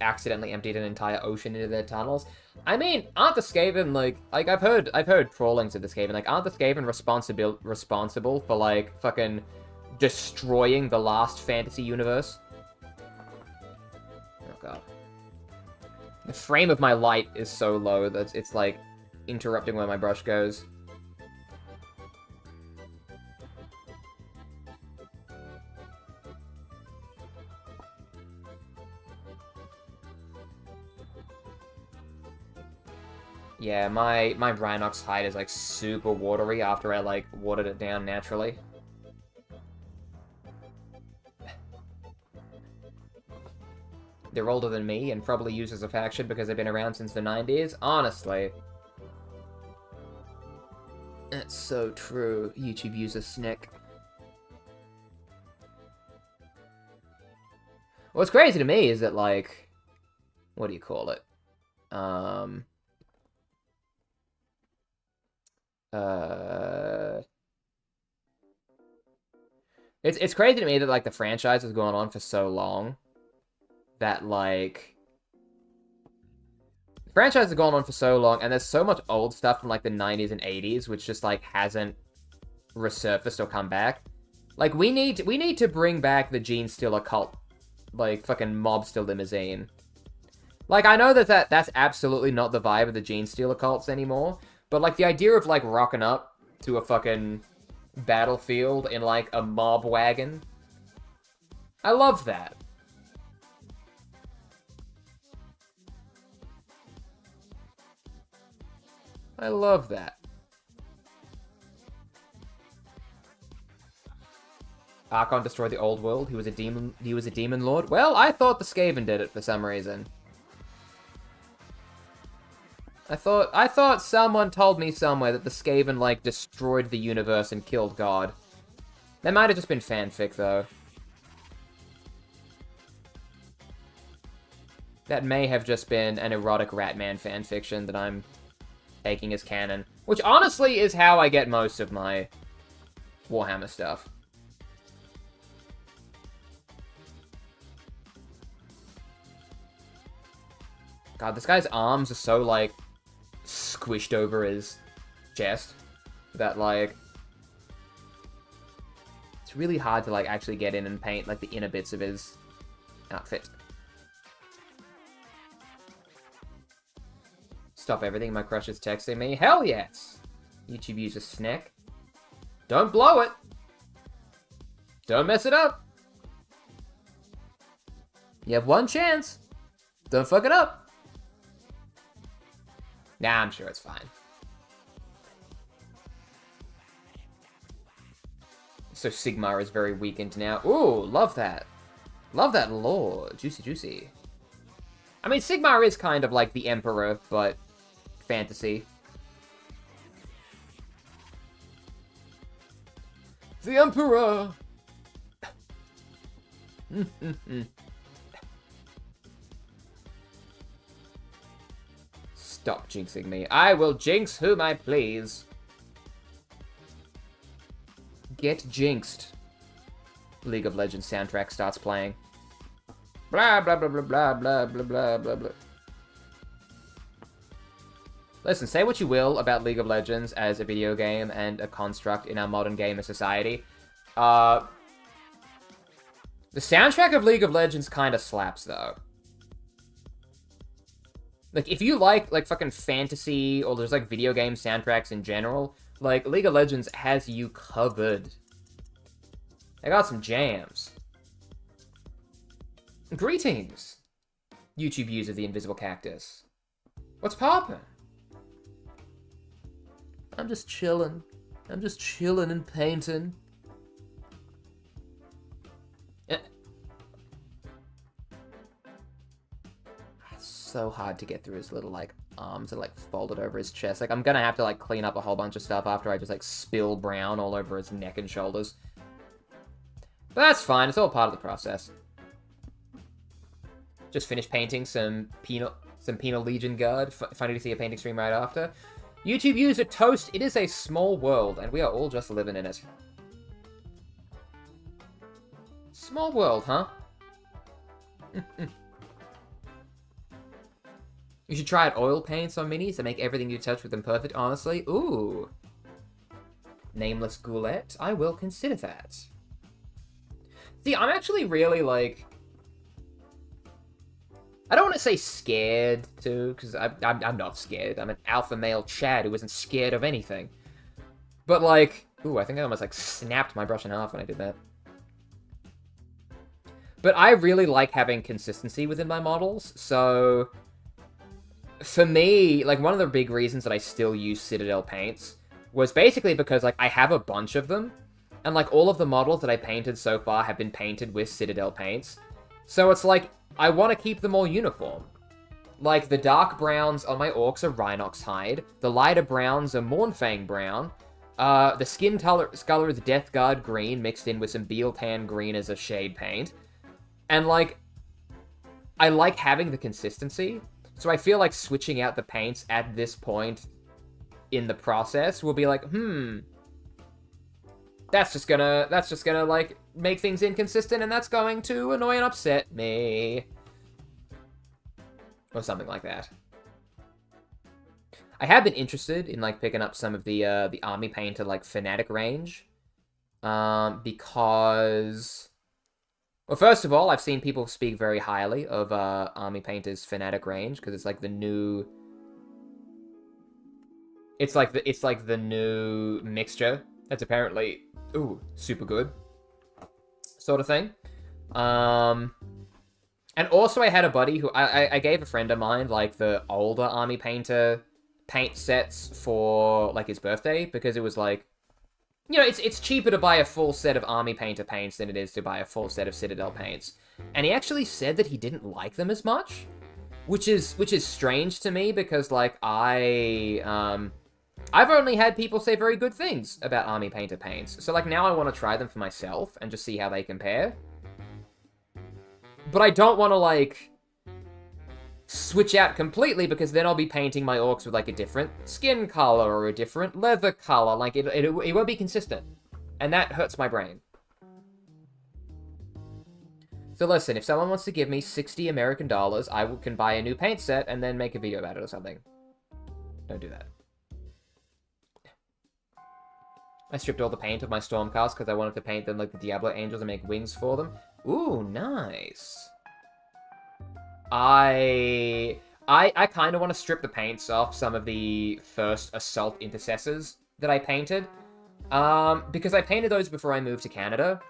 accidentally emptied an entire ocean into their tunnels. I mean, aren't the Skaven, like I've heard trawlings of the Skaven, like, aren't the Skaven responsible for, like, fucking destroying the last fantasy universe? Oh god. The frame of my light is so low that it's, like, interrupting where my brush goes. Yeah, my Rhinox hide is, like, super watery after I, like, watered it down naturally. They're older than me and probably used as a faction because they've been around since the 90s. Honestly. That's so true, YouTube user Snick. What's crazy to me is that, like... What do you call it? It's crazy to me that, like, the franchise has gone on for so long that, like, the franchise has gone on for so long, and there's so much old stuff from, like, the 90s and 80s which just, like, hasn't resurfaced or come back. Like, we need to bring back the Gene Stealer cult, like, fucking mobster limousine. Like, I know that's absolutely not the vibe of the Gene Stealer cults anymore, but, like, the idea of, like, rocking up to a fucking battlefield in, like, a mob wagon, I love that. I love that. Archon destroyed the old world. He was a demon lord. Well, I thought the Skaven did it for some reason. I thought someone told me somewhere that the Skaven, like, destroyed the universe and killed God. That might have just been fanfic, though. That may have just been an erotic Ratman fanfiction that I'm taking as canon. Which, honestly, is how I get most of my Warhammer stuff. God, this guy's arms are so, like, squished over his chest that, like, it's really hard to, like, actually get in and paint, like, the inner bits of his outfit. Stop everything, my crush is texting me. Hell yes! YouTube user Snack. Don't blow it! Don't mess it up! You have one chance! Don't fuck it up! Nah, I'm sure it's fine. So Sigmar is very weakened now. Ooh, love that. Love that lore. Juicy, juicy. I mean, Sigmar is kind of like the Emperor, but fantasy. The Emperor! Stop jinxing me. I will jinx whom I please. Get jinxed. League of Legends soundtrack starts playing. Blah, blah, blah, blah, blah, blah, blah, blah, blah, blah. Listen, say what you will about League of Legends as a video game and a construct in our modern gamer society. The soundtrack of League of Legends kind of slaps, though. Like, if you like, fucking fantasy, or there's, like, video game soundtracks in general, like, League of Legends has you covered. They got some jams. Greetings, YouTube user The Invisible Cactus. What's poppin'? I'm just chillin'. I'm just chillin' and painting. So hard to get through his little, like, arms and, like, folded over his chest. Like, I'm gonna have to, like, clean up a whole bunch of stuff after I just, like, spill brown all over his neck and shoulders. But that's fine. It's all part of the process. Just finished painting some Penal Legion Guard. Funny to see a painting stream right after. YouTube user Toast, it is a small world, and we are all just living in it. Small world, huh? You should try out oil paints on minis to make everything you touch with them perfect, honestly. Ooh. Nameless Goulet. I will consider that. See, I'm actually really, like... I don't want to say scared, too, because I'm not scared. I'm an alpha male Chad who isn't scared of anything. But, like... Ooh, I think I almost, like, snapped my brush in half when I did that. But I really like having consistency within my models, so... For me, like, one of the big reasons that I still use Citadel paints was basically because, like, I have a bunch of them, and, like, all of the models that I painted so far have been painted with Citadel paints. So it's like, I want to keep them all uniform. Like, the dark browns on my orcs are Rhinox hide, the lighter browns are Mournfang brown, the skin color is Death Guard green mixed in with some Bealtan green as a shade paint. And, like, I like having the consistency. So I feel like switching out the paints at this point in the process will be like, that's just gonna, like, make things inconsistent, and that's going to annoy and upset me. Or something like that. I have been interested in, like, picking up some of the Army Painter, like, Fanatic range. Because... Well, first of all, I've seen people speak very highly of Army Painter's Fanatic range, because it's like the new... It's like the new mixture that's apparently, ooh, super good. Sort of thing. And also I had a buddy who... I gave a friend of mine, like, the older Army Painter paint sets for, like, his birthday, because it was like... You know, it's cheaper to buy a full set of Army Painter paints than it is to buy a full set of Citadel paints. And he actually said that he didn't like them as much, which is strange to me because, like, I've only had people say very good things about Army Painter paints. So, like, now I want to try them for myself and just see how they compare. But I don't want to, like, switch out completely, because then I'll be painting my orcs with, like, a different skin color or a different leather color. Like, it won't be consistent. And that hurts my brain. So listen, if someone wants to give me 60 American dollars, can buy a new paint set and then make a video about it or something. Don't do that. I stripped all the paint of my Stormcast because I wanted to paint them like the Diablo Angels and make wings for them. Ooh, nice. I kind of want to strip the paints off some of the first Assault Intercessors that I painted. Because I painted those before I moved to Canada.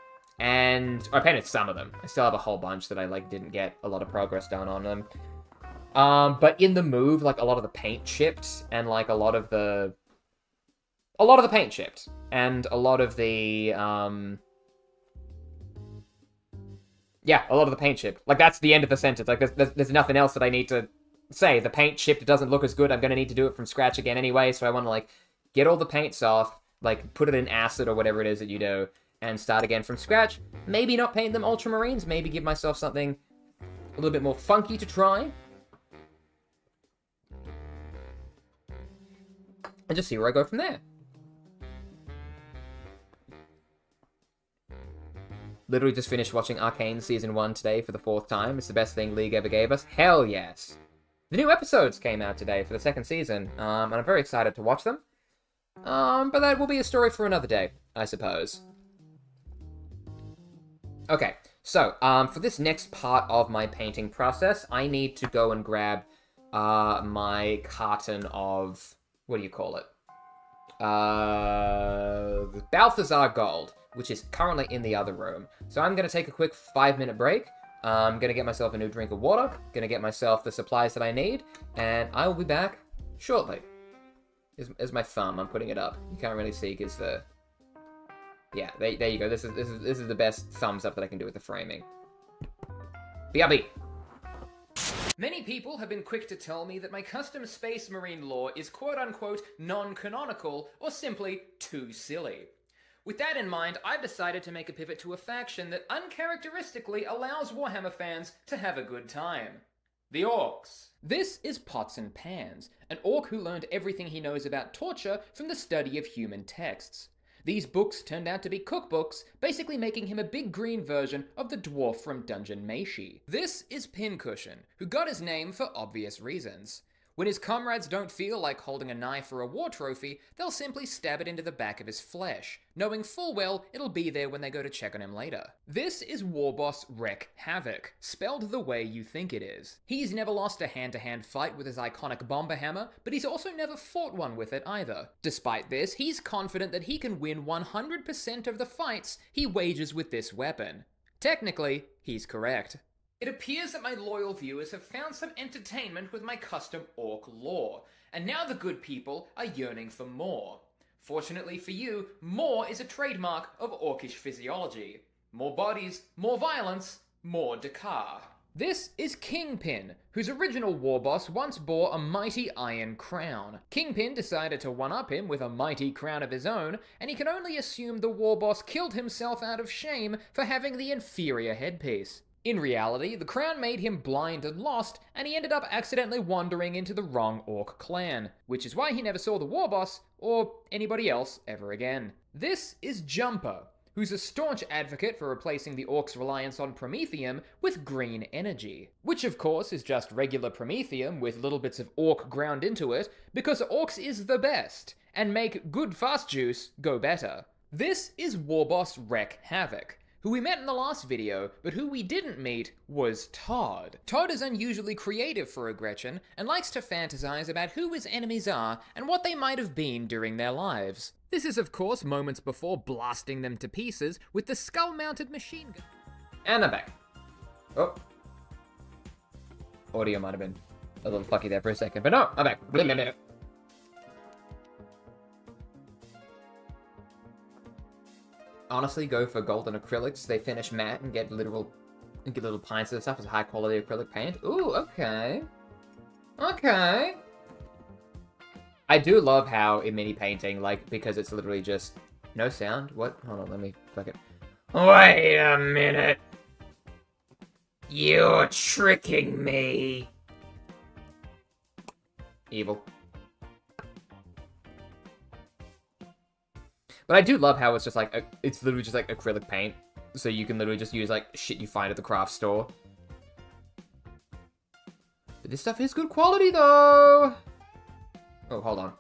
And I painted some of them. I still have a whole bunch that I, like, didn't get a lot of progress done on them. But in the move, like, a lot of the paint chipped, and, like, a lot of the paint chipped. And a lot of the, yeah, a lot of the paint chipped. Like, that's the end of the sentence. Like, there's nothing else that I need to say. The paint chipped, it doesn't look as good. I'm gonna need to do it from scratch again anyway, so I want to, like, get all the paints off, like, put it in acid or whatever it is that you do, and start again from scratch. Maybe not paint them ultramarines, maybe give myself something a little bit more funky to try. And just see where I go from there. Literally just finished watching Arcane Season 1 today for the 4th time. It's the best thing League ever gave us. Hell yes. The new episodes came out today for the 2nd season, and I'm very excited to watch them. But that will be a story for another day, I suppose. Okay, so, for this next part of my painting process, I need to go and grab, my carton of, what do you call it? Balthazar Gold, which is currently in the other room. So I'm gonna take a quick 5-minute break. I'm gonna get myself a new drink of water, gonna get myself the supplies that I need, and I will be back shortly. Is my thumb, I'm putting it up. You can't really see because the... Yeah, there you go. This is the best thumbs up that I can do with the framing. BRB. Many people have been quick to tell me that my custom Space Marine lore is quote-unquote non-canonical or simply too silly. With that in mind, I've decided to make a pivot to a faction that uncharacteristically allows Warhammer fans to have a good time. The Orcs. This is Pots and Pans, an orc who learned everything he knows about torture from the study of human texts. These books turned out to be cookbooks, basically making him a big green version of the dwarf from Dungeon Meshi. This is Pincushion, who got his name for obvious reasons. When his comrades don't feel like holding a knife or a war trophy, they'll simply stab it into the back of his flesh, knowing full well it'll be there when they go to check on him later. This is Warboss Wreck Havoc, spelled the way you think it is. He's never lost a hand-to-hand fight with his iconic bomber hammer, but he's also never fought one with it either. Despite this, he's confident that he can win 100% of the fights he wages with this weapon. Technically, he's correct. It appears that my loyal viewers have found some entertainment with my custom orc lore, and now the good people are yearning for more. Fortunately for you, more is a trademark of orcish physiology. More bodies, more violence, more Dakar. This is Kingpin, whose original warboss once bore a mighty iron crown. Kingpin decided to one-up him with a mighty crown of his own, and he can only assume the warboss killed himself out of shame for having the inferior headpiece. In reality, the crown made him blind and lost, and he ended up accidentally wandering into the wrong orc clan, which is why he never saw the warboss, or anybody else, ever again. This is Jumper, who's a staunch advocate for replacing the orcs' reliance on promethium with green energy. Which of course is just regular promethium with little bits of orc ground into it, because orcs is the best, and make good fast juice go better. This is Warboss Wreck Havoc, who we met in the last video, but who we didn't meet was Todd. Todd is unusually creative for a Gretchen, and likes to fantasize about who his enemies are and what they might have been during their lives. This is of course moments before blasting them to pieces with the skull-mounted machine gun. And I'm back. Oh. Audio might have been a little fucky there for a second, but no, I'm back. Honestly, go for golden acrylics. They finish matte and get little pints of stuff as high quality acrylic paint. Ooh, okay. Okay. I do love how in mini painting, like, because it's literally just no sound. What? Hold on, let me fuck it. Wait a minute. You're tricking me. Evil. But I do love how it's just like, it's literally just like acrylic paint. So you can literally just use, like, shit you find at the craft store. But this stuff is good quality, though! Oh, hold on.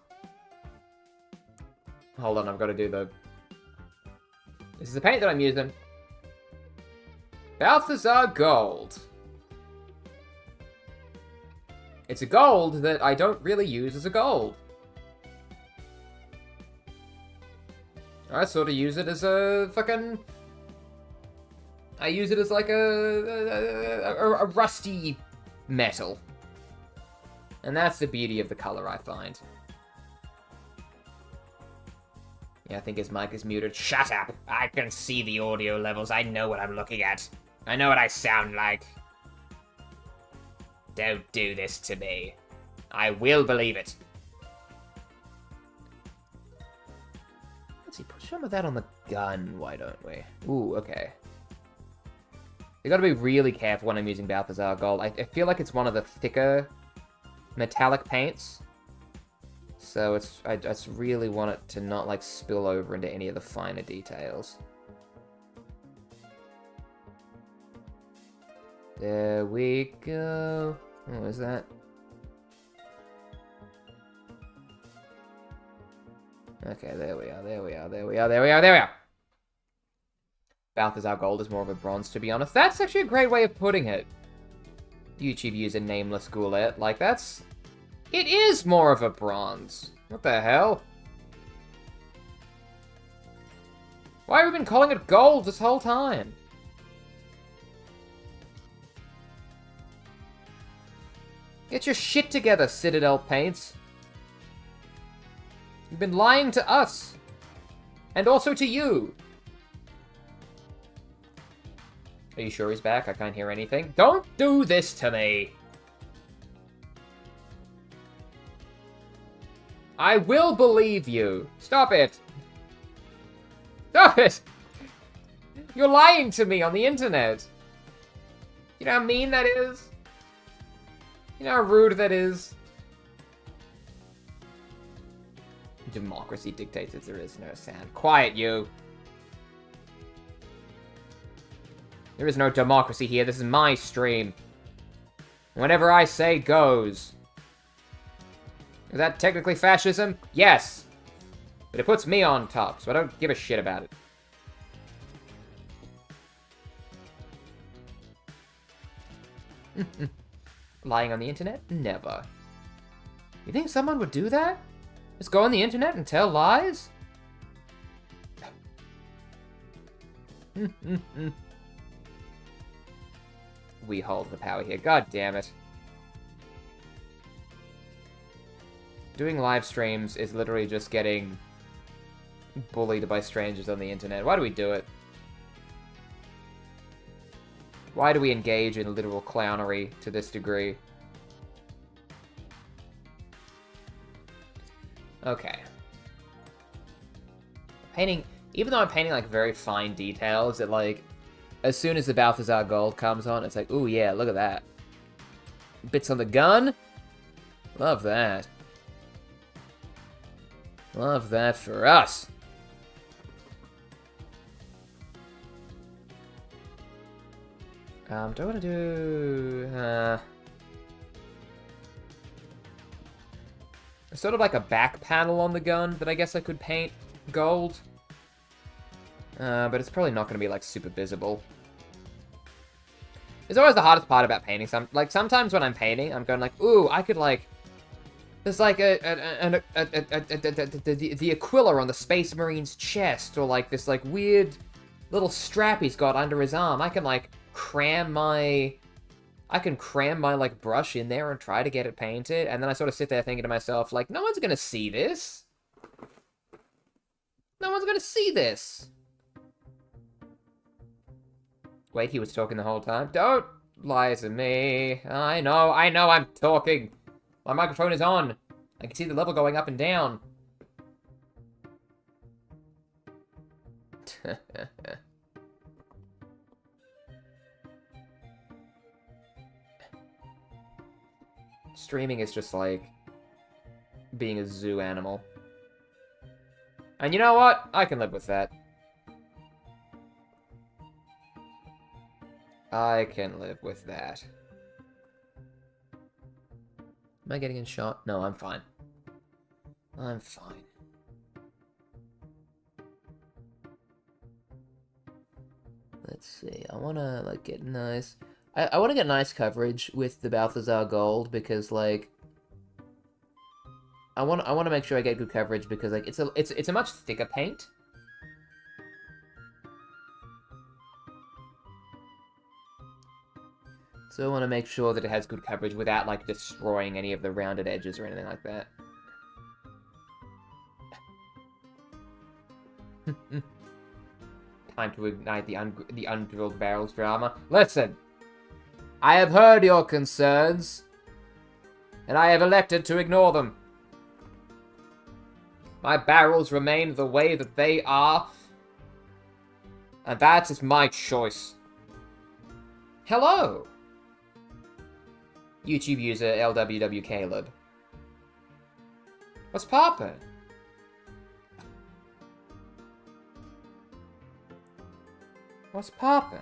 Hold on, I've got to do the... This is the paint that I'm using. Balthazar Gold. It's a gold that I don't really use as a gold. I sort of use it as a fucking... I use it as like a rusty metal. And that's the beauty of the color, I find. Yeah, I think his mic is muted. Shut up! I can see the audio levels. I know what I'm looking at. I know what I sound like. Don't do this to me. I will believe it. Let's see, put some of that on the gun, why don't we? Ooh, okay. You gotta be really careful when I'm using Balthazar Gold. I feel like it's one of the thicker metallic paints. So I just really want it to not, like, spill over into any of the finer details. There we go. What was that? Okay, there we are, there we are, there we are, there we are, there we are! Balthazar Gold is more of a bronze, to be honest. That's actually a great way of putting it. YouTube user Nameless Goulet. Like, that's... It is more of a bronze. What the hell? Why have we been calling it gold this whole time? Get your shit together, Citadel Paints. You've been lying to us. And also to you. Are you sure he's back? I can't hear anything. Don't do this to me. I will believe you. Stop it. Stop it. You're lying to me on the internet. You know how mean that is? You know how rude that is? Democracy dictates that there is no sound. Quiet, you. There is no democracy here. This is my stream. Whatever I say goes. Is that technically fascism? Yes. But it puts me on top, so I don't give a shit about it. Lying on the internet? Never. You think someone would do that? Just go on the internet and tell lies? We hold the power here. God damn it. Doing live streams is literally just getting bullied by strangers on the internet. Why do we do it? Why do we engage in literal clownery to this degree? Okay. Painting, even though I'm painting like very fine details, it like, as soon as the Balthazar Gold comes on, it's like, ooh yeah, look at that. Bits on the gun? Love that. Love that for us. Do I want to do... sort of like a back panel on the gun that I guess I could paint gold. But it's probably not going to be, like, super visible. It's always the hardest part about painting. Sometimes when I'm painting, I'm going like, ooh, I could, like... There's, like, the Aquila on the Space Marine's chest, or, like, this, like, weird little strap he's got under his arm. I can, like, cram my, like, brush in there and try to get it painted, and then I sort of sit there thinking to myself, like, no one's gonna see this. No one's gonna see this. Wait, he was talking the whole time? Don't lie to me. I know I'm talking. My microphone is on. I can see the level going up and down. Streaming is just like being a zoo animal. And you know what? I can live with that. I can live with that. Am I getting in shot? No, I'm fine. I'm fine. Let's see. I want to, like, get nice... I want to get nice coverage with the Balthazar Gold because, like... I want to make sure I get good coverage because, like, it's a much thicker paint. So I want to make sure that it has good coverage without, like, destroying any of the rounded edges or anything like that. Time to ignite the undrilled barrels drama. Listen! I have heard your concerns, and I have elected to ignore them. My barrels remain the way that they are, and that is my choice. Hello! YouTube user LWW Caleb. What's poppin'? What's poppin'?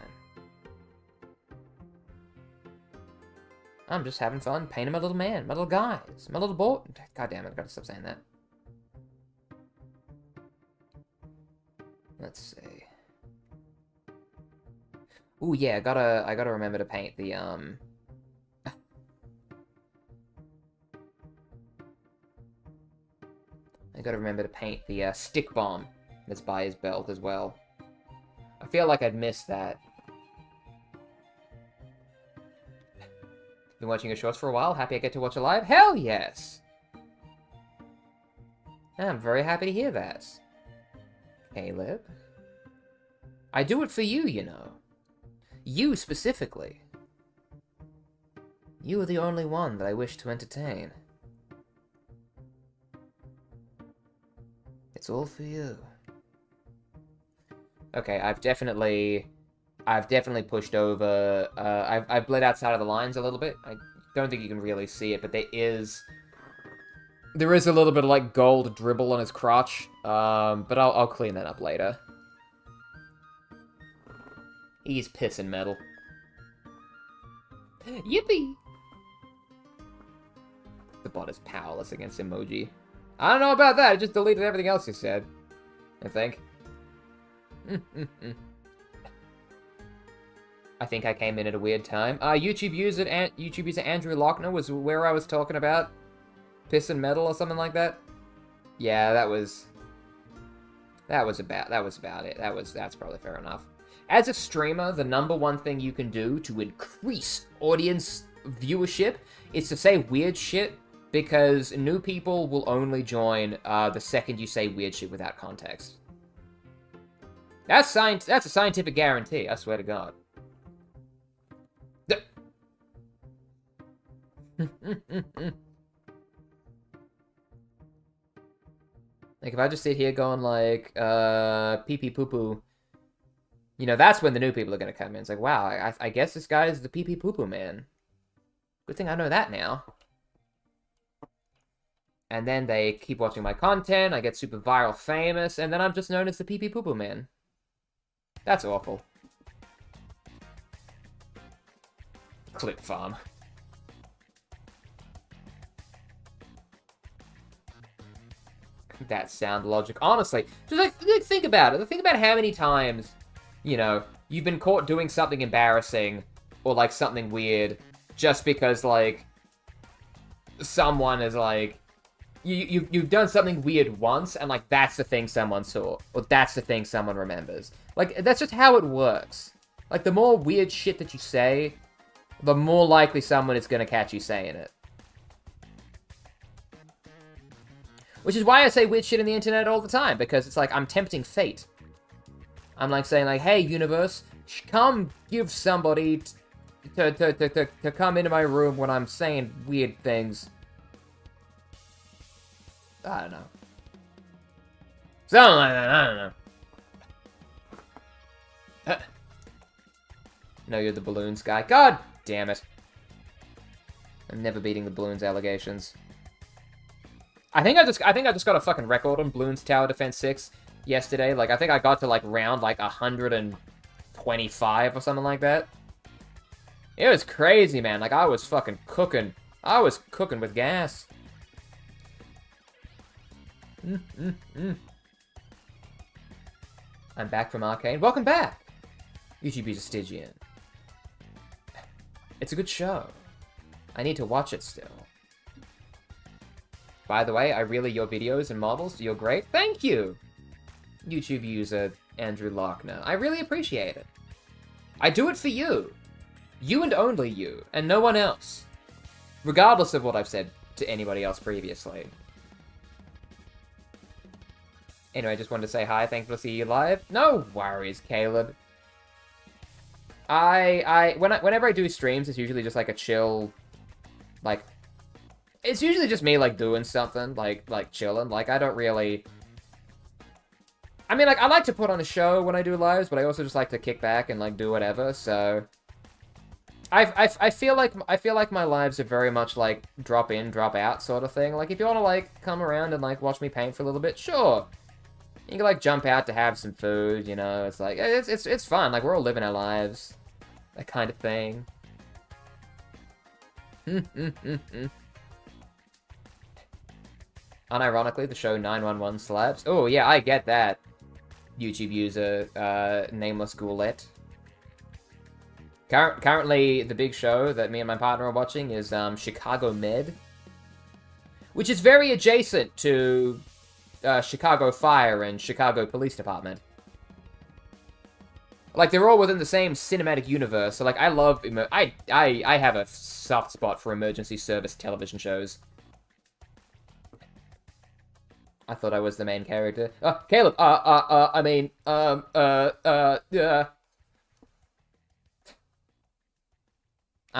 I'm just having fun painting my little man, my little guys, my little boy. God damn it, I've got to stop saying that. Let's see. Ooh, yeah, I gotta remember to paint the, I gotta remember to paint the, stick bomb that's by his belt as well. I feel like I'd missed that. Been watching your shorts for a while. Happy I get to watch it live? Hell yes! I'm very happy to hear that. Caleb? I do it for you, you know. You specifically. You are the only one that I wish to entertain. It's all for you. Okay, I've definitely pushed over, I've bled outside of the lines a little bit. I don't think you can really see it, but there is a little bit of, like, gold dribble on his crotch, but I'll clean that up later. He's pissing metal. Yippee! The bot is powerless against emoji. I don't know about that, I just deleted everything else you said, I think. I think I came in at a weird time. YouTube user Andrew Lochner was where I was talking about piss and metal or something like that. Yeah, that was about it. That's probably fair enough. As a streamer, the #1 thing you can do to increase audience viewership is to say weird shit, because new people will only join the second you say weird shit without context. That's a scientific guarantee, I swear to God. Like, if I just sit here going, like, pee-pee poo-poo, you know, that's when the new people are gonna come in. It's like, wow, I guess this guy is the pee-pee poo-poo man. Good thing I know that now. And then they keep watching my content, I get super viral famous, and then I'm just known as the pee-pee poo-poo man. That's awful. Clip farm. That sound logic. Honestly, just like think about it. Think about how many times, you know, you've been caught doing something embarrassing or like something weird just because like someone is like you've done something weird once and like that's the thing someone saw or that's the thing someone remembers. Like that's just how it works. Like the more weird shit that you say, the more likely someone is going to catch you saying it. Which is why I say weird shit on the internet all the time, because it's like, I'm tempting fate. I'm like saying like, hey, universe, come give somebody to come into my room when I'm saying weird things. I don't know. Something like that, I don't know. No, you're the balloons guy. God damn it. I'm never beating the balloons allegations. I think I just got a fucking record on Bloons Tower Defense 6 yesterday. Like, I think I got to, like, round, like, 125 or something like that. It was crazy, man. Like, I was fucking cooking. I was cooking with gas. I'm back from Arcane. Welcome back, YouTube user Stygian. It's a good show. I need to watch it still. By the way, I really your videos and models. You're great. Thank you, YouTube user Andrew Lochner. I really appreciate it. I do it for you. You and only you, and no one else. Regardless of what I've said to anybody else previously. Anyway, I just wanted to say hi. Thankful to see you live. No worries, Caleb. Whenever I do streams, it's usually just like a chill, like, it's usually just me, like, doing something, like chilling. Like, I don't really... I mean, like, I like to put on a show when I do lives, but I also just like to kick back and, like, do whatever, so... I feel like my lives are very much, like, drop in, drop out sort of thing. Like, if you want to, like, come around and, like, watch me paint for a little bit, sure. You can, like, jump out to have some food, you know, it's like, it's fun. Like, we're all living our lives. That kind of thing. Unironically, the show 911 slaps. Oh, yeah, I get that. YouTube user, Nameless Ghoulette. Currently, the big show that me and my partner are watching is Chicago Med. Which is very adjacent to Chicago Fire and Chicago Police Department. Like, they're all within the same cinematic universe, so, like, I love... I have a soft spot for emergency service television shows. I thought I was the main character. Caleb, I mean, I'm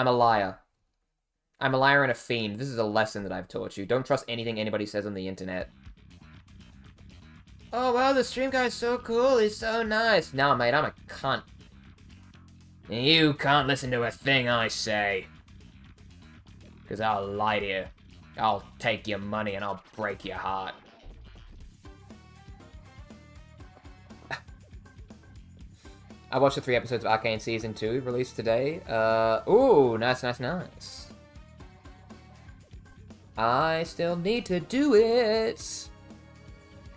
a liar. I'm a liar and a fiend. This is a lesson that I've taught you. Don't trust anything anybody says on the internet. Oh, wow, the stream guy's so cool. He's so nice. No, mate, I'm a cunt. You can't listen to a thing I say. Because I'll lie to you. I'll take your money and I'll break your heart. I watched the 3 episodes of Arcane Season 2 released today. Ooh, nice. I still need to do it.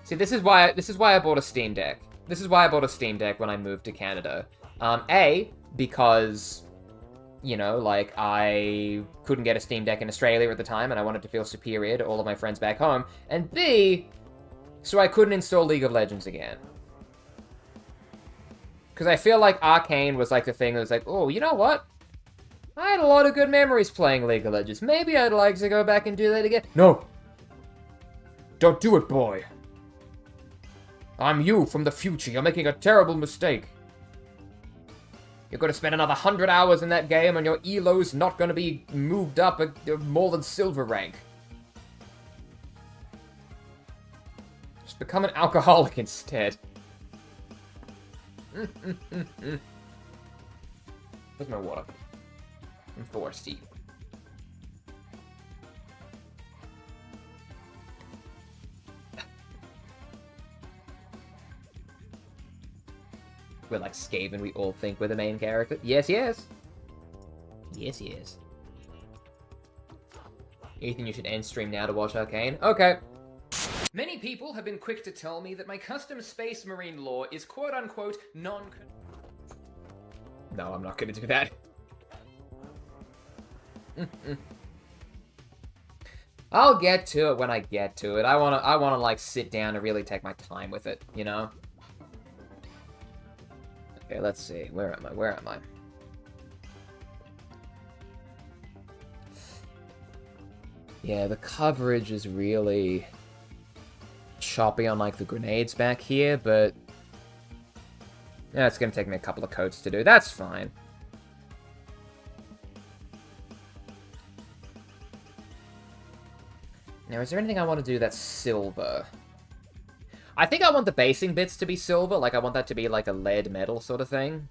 See, this is why I bought a Steam Deck. This is why I bought a Steam Deck when I moved to Canada. A, because, you know, like, I couldn't get a Steam Deck in Australia at the time, and I wanted to feel superior to all of my friends back home. And B, so I couldn't install League of Legends again. Because I feel like Arcane was like the thing that was like, oh, you know what? I had a lot of good memories playing League of Legends. Maybe I'd like to go back and do that again. No! Don't do it, boy! I'm you from the future. You're making a terrible mistake. You're going to spend another 100 hours in that game and your ELO's not going to be moved up more than silver rank. Just become an alcoholic instead. Where's my water? I'm thirsty. We're like Skaven, we all think we're the main character. Yes. Yes. Ethan, you should end stream now to watch Arcane. Okay. Many people have been quick to tell me that my custom Space Marine lore is quote-unquote No, I'm not gonna do that. I'll get to it when I get to it. I wanna like sit down and really take my time with it, you know? Okay, let's see. Where am I? Yeah, the coverage is really choppy on, like, the grenades back here, but... yeah, it's gonna take me a couple of coats to do. That's fine. Now, is there anything I want to do that's silver? I think I want the basing bits to be silver. Like, I want that to be, like, a lead metal sort of thing.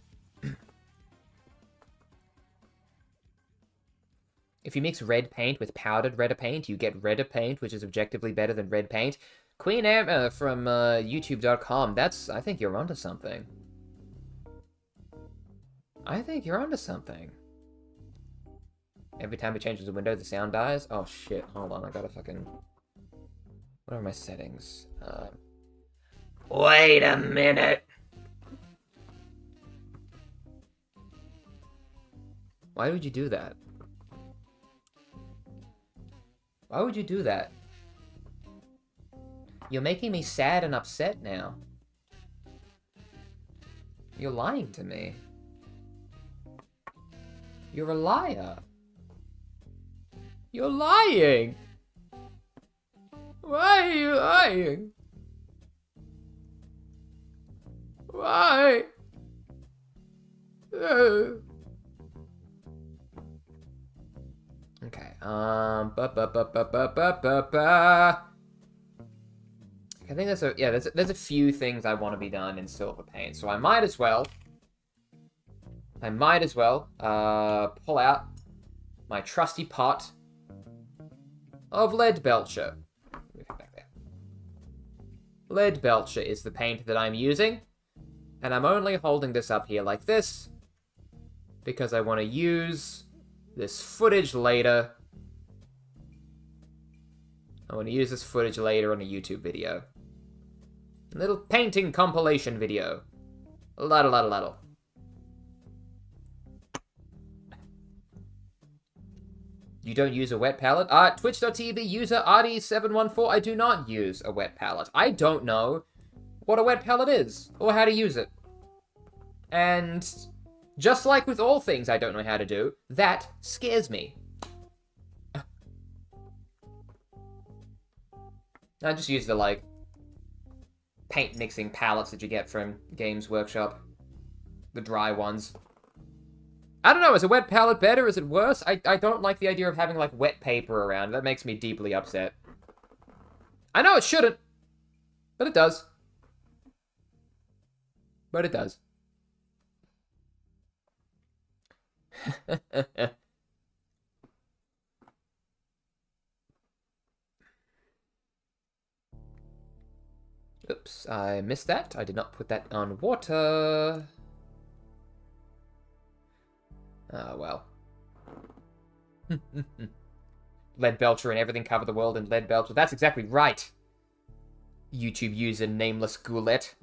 If you mix red paint with powdered redder paint, you get redder paint, which is objectively better than red paint. Queen Emma from YouTube.com. I think you're onto something. I think you're onto something. Every time it changes the window, the sound dies? Oh shit, hold on, I gotta fucking... What are my settings? Wait a minute! Why would you do that? Why would you do that? You're making me sad and upset now. You're lying to me. You're a liar. You're lying! Why are you lying? Why? Okay, I think there's a few things I want to be done in silver paint, so I might as well pull out my trusty pot of lead belcher. Move it back there. Lead belcher is the paint that I'm using, and I'm only holding this up here like this because I want to use this footage later. I want to use this footage later on a YouTube video. A little painting compilation video. Laddle. You don't use a wet palette? Twitch.tv user RD714, I do not use a wet palette. I don't know what a wet palette is, or how to use it. And just like with all things I don't know how to do, that scares me. I just use the, like, paint mixing palettes that you get from Games Workshop. The dry ones. I don't know, is a wet palette better? Is it worse? I don't like the idea of having, like, wet paper around. That makes me deeply upset. I know it shouldn't, but it does. But it does. Oops, I missed that. I did not put that on water. Ah, well. Lead belcher and everything cover the world in lead belcher. That's exactly right. YouTube user Nameless Goulet.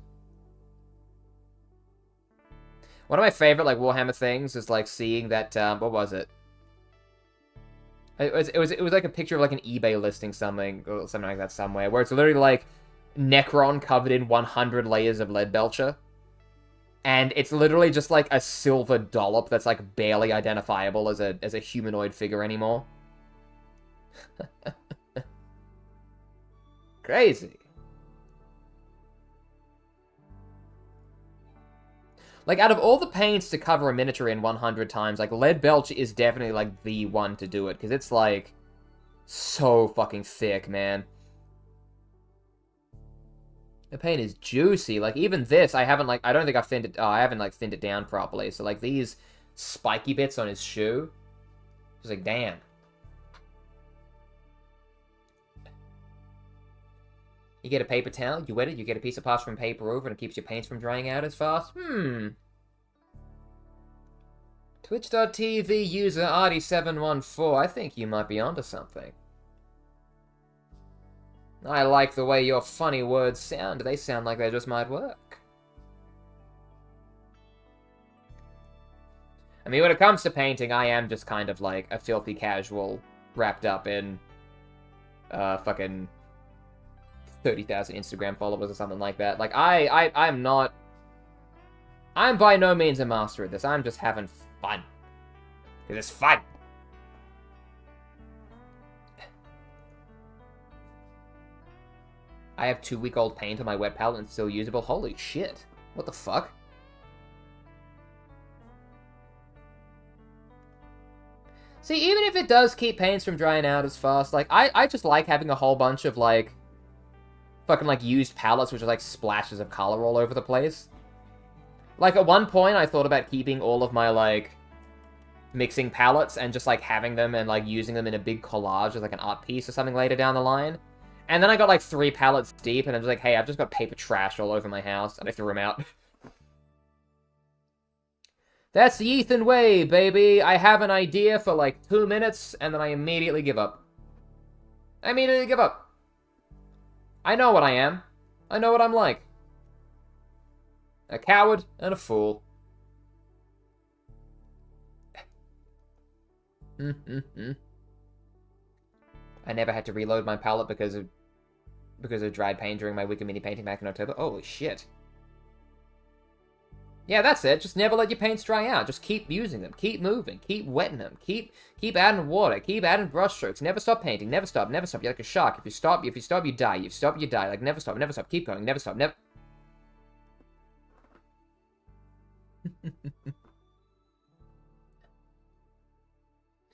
One of my favorite, like, Warhammer things is, like, seeing that, what was it? It was like a picture of, like, an eBay listing something, or something like that somewhere, where it's literally, like, Necron covered in 100 layers of lead belcher. And it's literally just, like, a silver dollop that's, like, barely identifiable as a humanoid figure anymore. Crazy. Like, out of all the paints to cover a miniature in 100 times, like, lead belcher is definitely, like, the one to do it. Because it's, like, so fucking thick, man. The paint is juicy. Like, even this, I don't think I've thinned it, I haven't, like, thinned it down properly. So, like, these spiky bits on his shoe, just like, damn. You get a paper towel, you wet it, you get a piece of parchment paper over, and it keeps your paints from drying out as fast? Twitch.tv user RD714, I think you might be onto something. I like the way your funny words sound. They sound like they just might work. I mean, when it comes to painting, I am just kind of like a filthy casual wrapped up in fucking 30,000 Instagram followers or something like that. Like, I'm by no means a master at this. I'm just having fun. Because it's fun. I have 2-week-old paint on my wet palette and it's still usable. Holy shit. What the fuck? See, even if it does keep paints from drying out as fast, like, I just like having a whole bunch of, like, fucking, like, used palettes, which are, like, splashes of color all over the place. Like, at one point, I thought about keeping all of my, like, mixing palettes and just, like, having them and, like, using them in a big collage as, like, an art piece or something later down the line. And then I got, like, 3 palettes deep, and I was like, hey, I've just got paper trash all over my house, and I threw them out. That's the Ethan way, baby. I have an idea for like 2 minutes, and then I immediately give up. I immediately give up. I know what I am. I know what I'm like. A coward and a fool. I never had to reload my palette because of dried paint during my Wicked Mini painting back in October. Holy shit. Yeah, that's it. Just never let your paints dry out. Just keep using them. Keep moving. Keep wetting them. Keep adding water. Keep adding brushstrokes. Never stop painting. Never stop. Never stop. You're like a shark. If you stop, you die. You stop, you die. Like, never stop. Never stop. Keep going. Never stop. Never...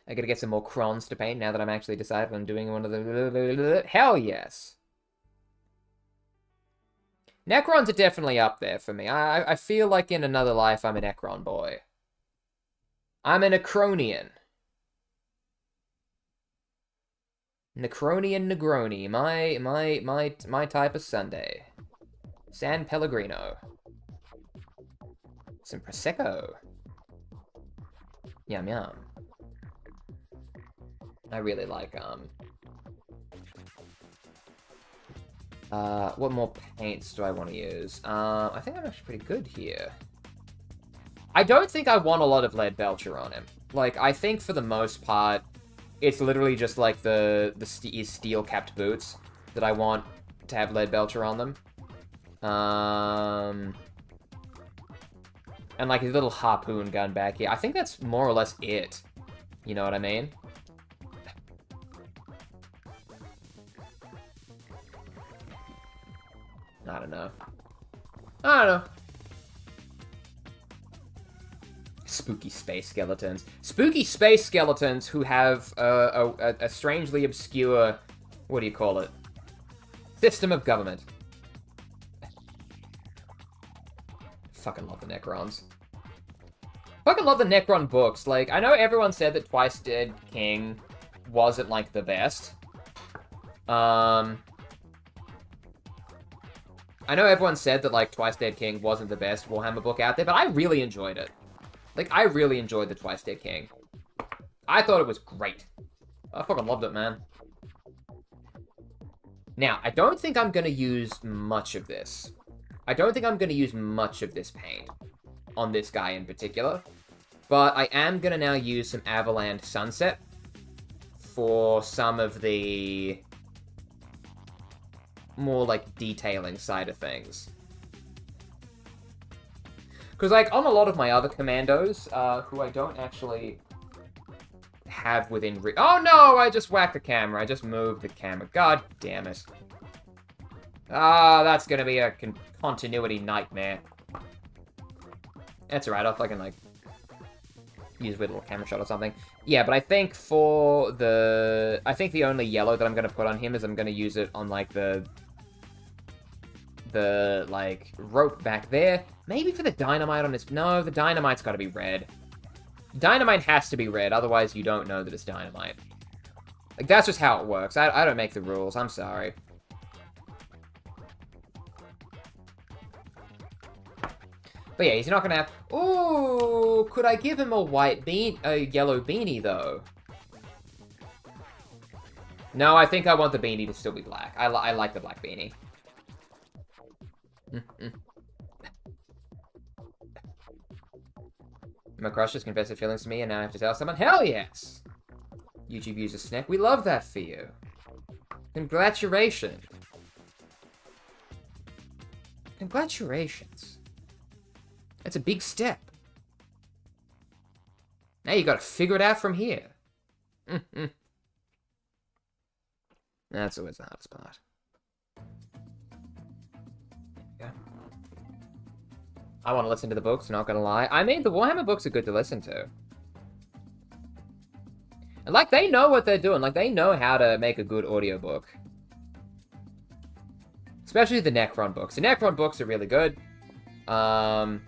I gotta get some more crons to paint now that I'm actually decided on doing one of the... Hell yes! Necrons are definitely up there for me. I feel like in another life I'm a Necron boy. I'm an Necronian. Necronian Negroni. My type of Sunday. San Pellegrino. Some Prosecco. Yum yum. I really like, what more paints do I want to use? I think I'm actually pretty good here. I don't think I want a lot of lead belcher on him. Like, I think for the most part, it's literally just like his steel-capped boots that I want to have lead belcher on them. And like his little harpoon gun back here. I think that's more or less it. You know what I mean? I don't know. Spooky space skeletons. Spooky space skeletons who have a strangely obscure, what do you call it? System of government. Fucking love the Necrons. Fucking love the Necron books. Like, I know everyone said that Twice Dead King wasn't, like, the best. I know everyone said that, like, Twice Dead King wasn't the best Warhammer book out there, but I really enjoyed it. Like, I really enjoyed the Twice Dead King. I thought it was great. I fucking loved it, man. Now, I don't think I'm gonna use much of this. I don't think I'm gonna use much of this paint on this guy in particular, but I am gonna now use some Avaland Sunset for some of the more, like, detailing side of things. Because, like, on a lot of my other commandos, who I don't actually have within oh, no! I just whacked the camera. I just moved the camera. God damn it. Ah, that's gonna be a continuity nightmare. That's alright. I'll fucking, like, use a little camera shot or something. Yeah, but I think for the... I think the only yellow that I'm gonna put on him is I'm gonna use it on, like, the like, rope back there. Maybe for the dynamite on his... No, the dynamite's gotta be red. Dynamite has to be red, otherwise you don't know that it's dynamite. Like, that's just how it works. I don't make the rules. I'm sorry. But yeah, he's not gonna have... Ooh, could I give him a yellow beanie, though? No, I think I want the beanie to still be black. I like the black beanie. My crush just confessed her feelings to me, and now I have to tell someone. Hell yes! YouTube user Snack, we love that for you. Congratulations. Congratulations. That's a big step. Now you gotta figure it out from here. That's always the hardest part. There we go. I want to listen to the books, not gonna lie. I mean, the Warhammer books are good to listen to. And, like, they know what they're doing. Like, they know how to make a good audiobook. Especially the Necron books. The Necron books are really good. The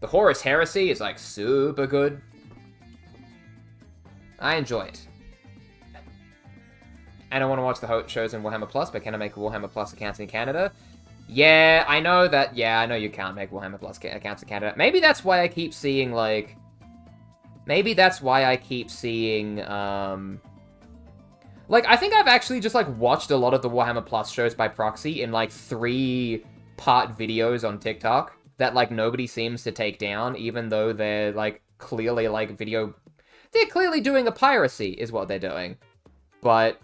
Horus Heresy is, like, super good. I enjoy it. And I want to watch the shows in Warhammer Plus, but can I make a Warhammer Plus account in Canada? Yeah, I know that. Yeah, I know you can't make Warhammer Plus accounts in Canada. Maybe that's why I keep seeing, like, Maybe that's why I keep seeing, like, I think I've actually just, like, watched a lot of the Warhammer Plus shows by proxy in, like, 3-part videos on TikTok that, like, nobody seems to take down, even though they're, like, clearly, like, They're clearly doing a piracy, is what they're doing. But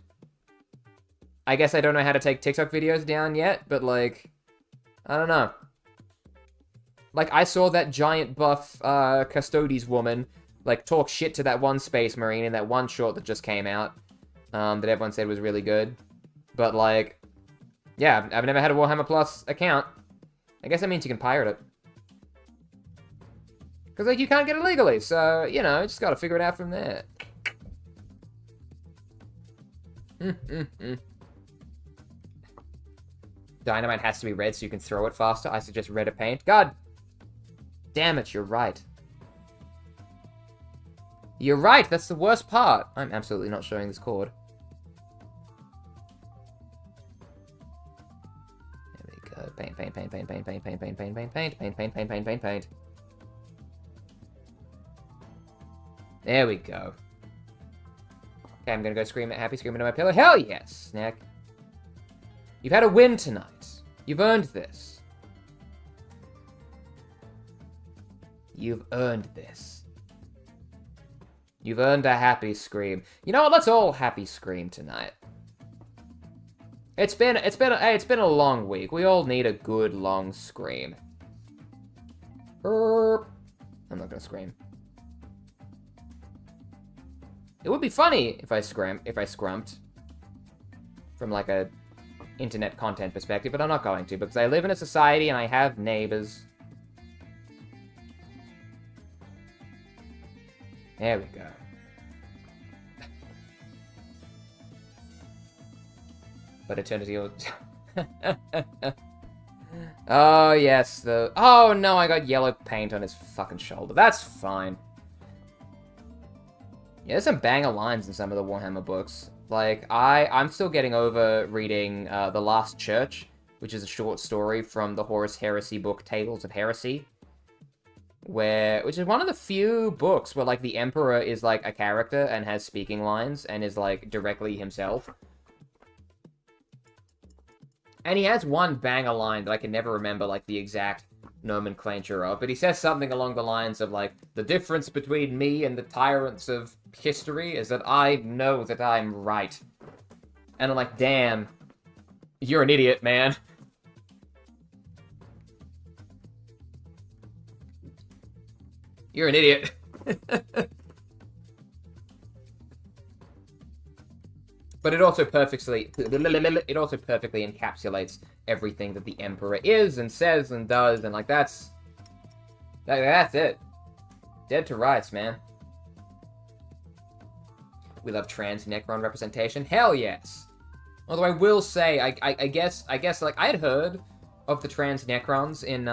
I guess I don't know how to take TikTok videos down yet, but, like, I don't know. Like, I saw that giant buff, Custodes woman, like, talk shit to that one Space Marine in that one short that just came out, that everyone said was really good. But, like, yeah, I've never had a Warhammer Plus account. I guess that means you can pirate it. Because, like, you can't get it legally, so, you know, just gotta figure it out from there. Dynamite has to be red so you can throw it faster. I suggest redder paint. God damn it, you're right. You're right, that's the worst part. I'm absolutely not showing this cord. There we go. Paint, paint, paint, paint, paint, paint, paint, paint, paint, paint, paint, paint, paint, paint, paint, paint, paint. There we go. Okay, I'm gonna go scream at Happy, scream into my pillow. Hell yes, Snack. You've had a win tonight. You've earned this. You've earned this. You've earned a happy scream. You know what? Let's all happy scream tonight. It's been a long week. We all need a good long scream. I'm not gonna scream. It would be funny if I scrumped from like a internet content perspective, but I'm not going to because I live in a society and I have neighbors. There we go. But eternity will... Oh, yes, Oh, no, I got yellow paint on his fucking shoulder. That's fine. Yeah, there's some banger lines in some of the Warhammer books. Like, I'm still getting over reading The Last Church, which is a short story from the Horus Heresy book Tables of Heresy. Which is one of the few books where, like, the Emperor is, like, a character and has speaking lines and is, like, directly himself. And he has one banger line that I can never remember, like, the exact nomenclature of, but he says something along the lines of, like, the difference between me and the tyrants of history is that I know that I'm right. And I'm like, damn, you're an idiot, man. You're an idiot. But it also perfectly encapsulates everything that the Emperor is and says and does, and like that's it. Dead to rights, man. We love trans Necron representation. Hell yes. Although I will say, I guess like I had heard of the trans Necrons in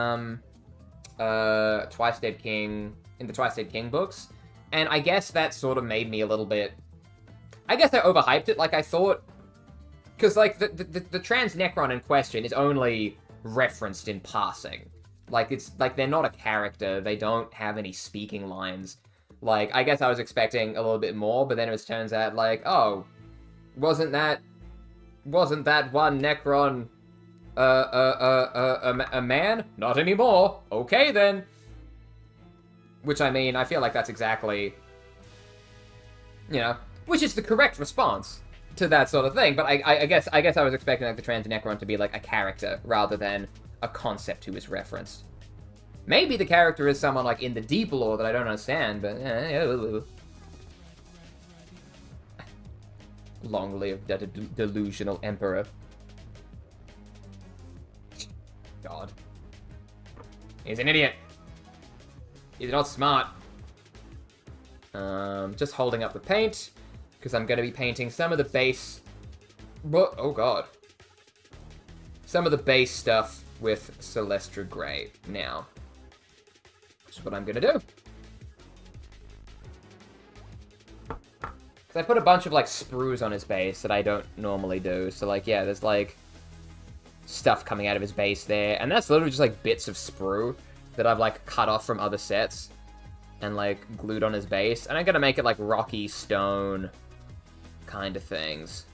Twice Dead King, in the Twice Dead King books, and I guess that sort of made me a little bit. I guess I overhyped it. Like I thought, because like the trans Necron in question is only referenced in passing. Like it's like they're not a character. They don't have any speaking lines. Like I guess I was expecting a little bit more, but then it turns out like, oh, wasn't that one Necron a man? Not anymore. Okay then. Which I mean, I feel like that's exactly, you know, which is the correct response to that sort of thing. But I guess I was expecting like the trans Necron to be like a character rather than a concept who is referenced. Maybe the character is someone like in the deep lore that I don't understand, but long live the delusional Emperor. God. He's an idiot. He's not smart. Just holding up the paint, because I'm going to be painting some of the base... Oh god. Some of the base stuff with Celestra Grey now. Which is what I'm going to do. Because I put a bunch of, like, sprues on his base that I don't normally do. So, like, yeah, there's, like, stuff coming out of his base there. And that's literally just, like, bits of sprue that I've, like, cut off from other sets. and, like, glued on his base. And I'm gonna make it, like, rocky stone kind of things.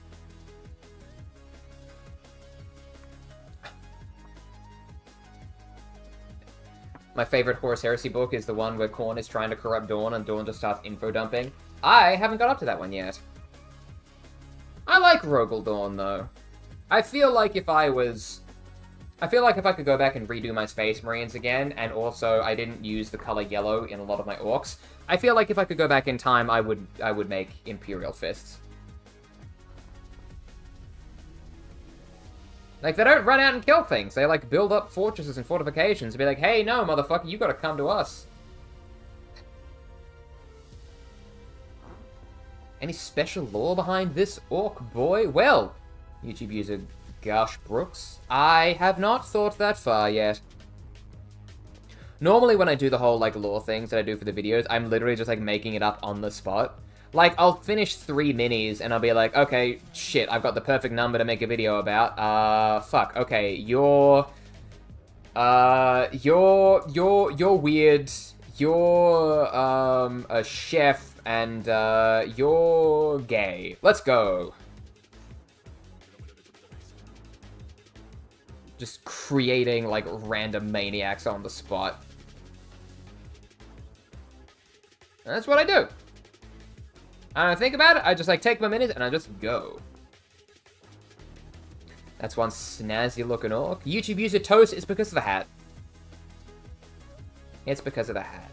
My favorite Horus Heresy book is the one where Khorne is trying to corrupt Dawn and Dawn just starts info dumping. I haven't got up to that one yet. I like Rogel Dawn, though. I feel like if I could go back and redo my Space Marines again, and also I didn't use the color yellow in a lot of my orcs, I feel like if I could go back in time, I would make Imperial Fists. Like, they don't run out and kill things. They, like, build up fortresses and fortifications and be like, hey, no, motherfucker, you gotta come to us. Any special lore behind this orc boy? Well, YouTube user Gosh Brooks, I have not thought that far yet. Normally when I do the whole, like, lore things that I do for the videos, I'm literally just, like, making it up on the spot. Like, I'll finish 3 minis, and I'll be like, okay, shit, I've got the perfect number to make a video about. Fuck, okay, you're weird, you're, a chef, and, you're gay. Let's go. Just creating, like, random maniacs on the spot. And that's what I do. I don't think about it, I just, like, take my minutes and I just go. That's one snazzy looking orc. YouTube user Toast, it's because of the hat. It's because of the hat.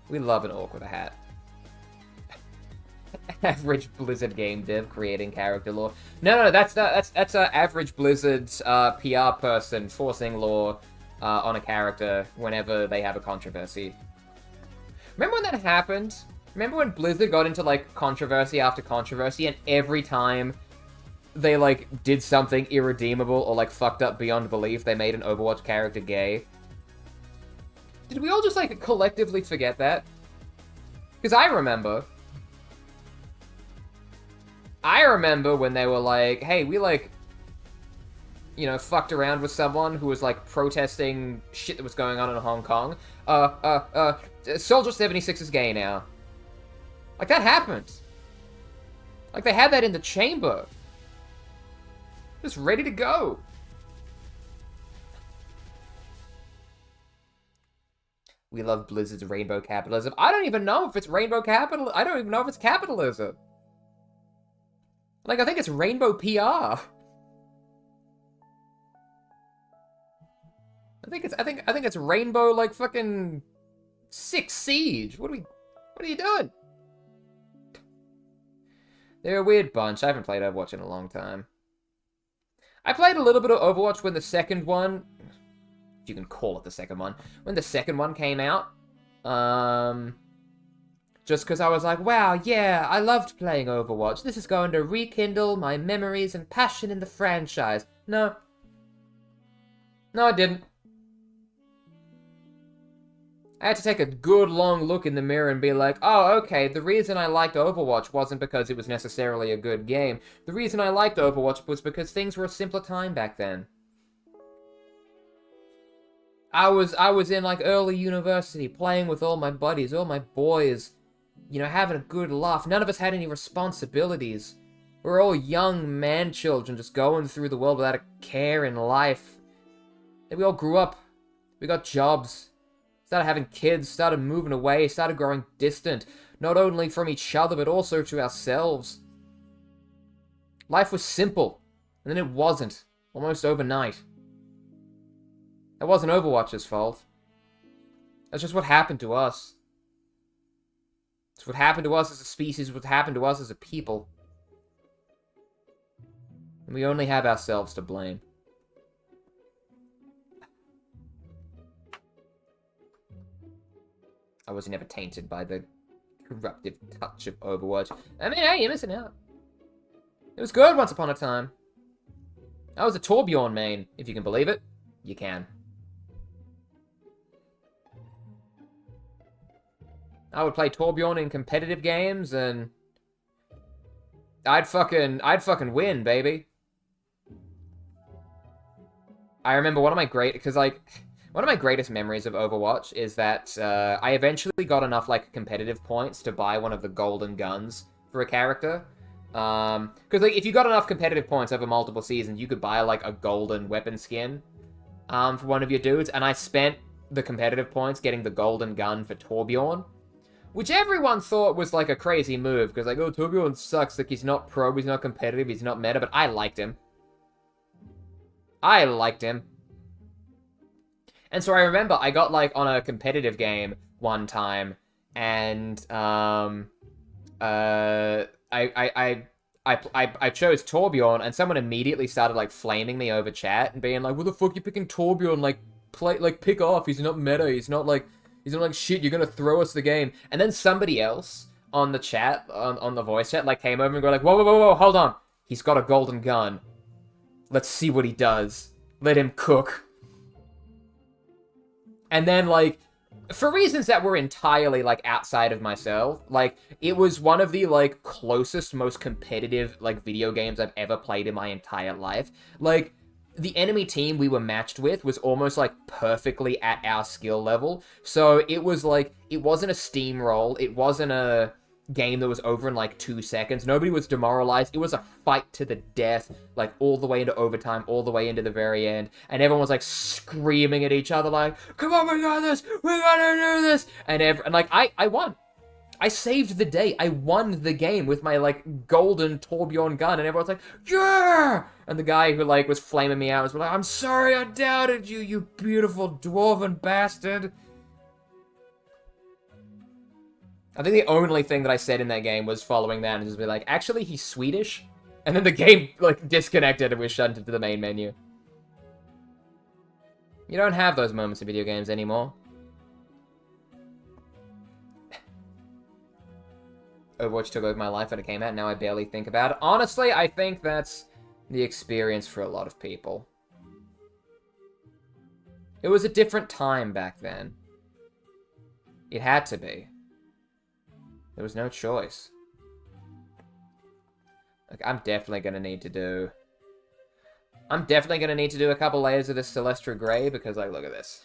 We love an orc with a hat. Average Blizzard game dev creating character lore. No, that's a average Blizzard PR person forcing lore on a character whenever they have a controversy. Remember when that happened? Remember when Blizzard got into, like, controversy after controversy, and every time they, like, did something irredeemable or, like, fucked up beyond belief, they made an Overwatch character gay? Did we all just, like, collectively forget that? Because I remember when they were like, hey, we, like, you know, fucked around with someone who was, like, protesting shit that was going on in Hong Kong. Soldier 76 is gay now. Like, that happened. Like, they had that in the chamber. Just ready to go. We love Blizzard's rainbow capitalism. I don't even know if it's rainbow capital. I don't even know if it's capitalism. Like, I think it's rainbow PR. I think it's rainbow, like, fucking 6 Siege. What are you doing? They're a weird bunch. I haven't played Overwatch in a long time. I played a little bit of Overwatch when the second one, if you can call it the second one, when the second one came out. Just because I was like, wow, yeah, I loved playing Overwatch. This is going to rekindle my memories and passion in the franchise. No. No, it didn't. I had to take a good long look in the mirror and be like, oh, okay, the reason I liked Overwatch wasn't because it was necessarily a good game. The reason I liked Overwatch was because things were a simpler time back then. I was in, like, early university, playing with all my buddies, all my boys, you know, having a good laugh. None of us had any responsibilities. We were all young man-children just going through the world without a care in life. And we all grew up. We got jobs. Started having kids, started moving away, started growing distant, not only from each other, but also to ourselves. Life was simple, and then it wasn't, almost overnight. That wasn't Overwatch's fault. That's just what happened to us. It's what happened to us as a species, what happened to us as a people. And we only have ourselves to blame. I was never tainted by the corruptive touch of Overwatch. I mean, hey, you're missing out. It was good once upon a time. I was a Torbjorn main, if you can believe it. You can. I would play Torbjorn in competitive games, and I'd fucking win, baby. I remember one of my great, because, like, One of my greatest memories of Overwatch is that I eventually got enough, like, competitive points to buy one of the golden guns for a character. Because, like, if you got enough competitive points over multiple seasons, you could buy, like, a golden weapon skin for one of your dudes, and I spent the competitive points getting the golden gun for Torbjorn, which everyone thought was, like, a crazy move, because, like, oh, Torbjorn sucks, like, he's not pro, he's not competitive, he's not meta, but I liked him. I liked him. And so I remember I got, like, on a competitive game one time, and, I chose Torbjorn, and someone immediately started, like, flaming me over chat, and being like, what the fuck you picking Torbjorn? Like, pick off, he's not meta, he's not, like, shit, you're gonna throw us the game. And then somebody else on the chat, on the voice chat, like, came over and go like, whoa, hold on. He's got a golden gun. Let's see what he does. Let him cook. And then, like, for reasons that were entirely, like, outside of myself, like, it was one of the, like, closest, most competitive, like, video games I've ever played in my entire life. Like, the enemy team we were matched with was almost, like, perfectly at our skill level. So it was, like, it wasn't a steamroll. It wasn't a game that was over in, like, 2 seconds. Nobody was demoralized. It was a fight to the death, like, all the way into overtime, all the way into the very end. And everyone was, like, screaming at each other, like, come on, we got this! We gotta do this! And like, I won. I saved the day. I won the game with my, like, golden Torbjorn gun, and everyone's like, yeah! And the guy who, like, was flaming me out was like, I'm sorry I doubted you, you beautiful dwarven bastard. I think the only thing that I said in that game was following that and just be like, actually, he's Swedish? And then the game, like, disconnected and was shut into the main menu. You don't have those moments in video games anymore. Overwatch took over my life when it came out, now I barely think about it. Honestly, I think that's the experience for a lot of people. It was a different time back then. It had to be. There was no choice. Like, I'm definitely gonna need to do a couple layers of this Celestra Grey, because, like, look at this.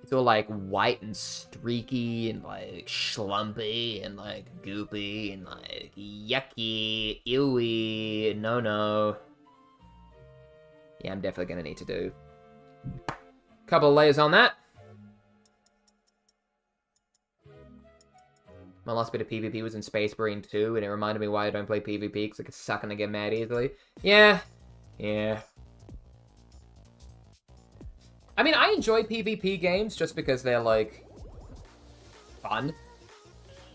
It's all, like, white and streaky and, like, schlumpy and, like, goopy and, like, yucky, ewy, no. Yeah, I'm definitely gonna need to do a couple of layers on that. My last bit of PvP was in Space Marine 2, and it reminded me why I don't play PvP, because I get suck and I get mad easily. Yeah. I mean, I enjoy PvP games just because they're, like, fun.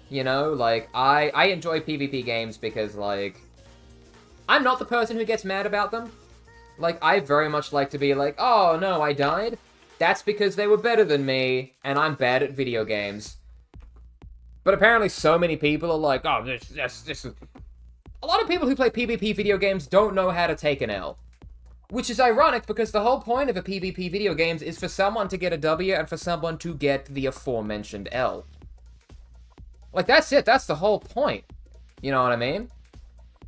You know, like, I enjoy PvP games because, like, I'm not the person who gets mad about them. Like, I very much like to be like, oh, no, I died. That's because they were better than me, and I'm bad at video games. But apparently so many people are like, oh, this. A lot of people who play PvP video games don't know how to take an L. Which is ironic, because the whole point of a PvP video games is for someone to get a W and for someone to get the aforementioned L. Like, that's it. That's the whole point. You know what I mean?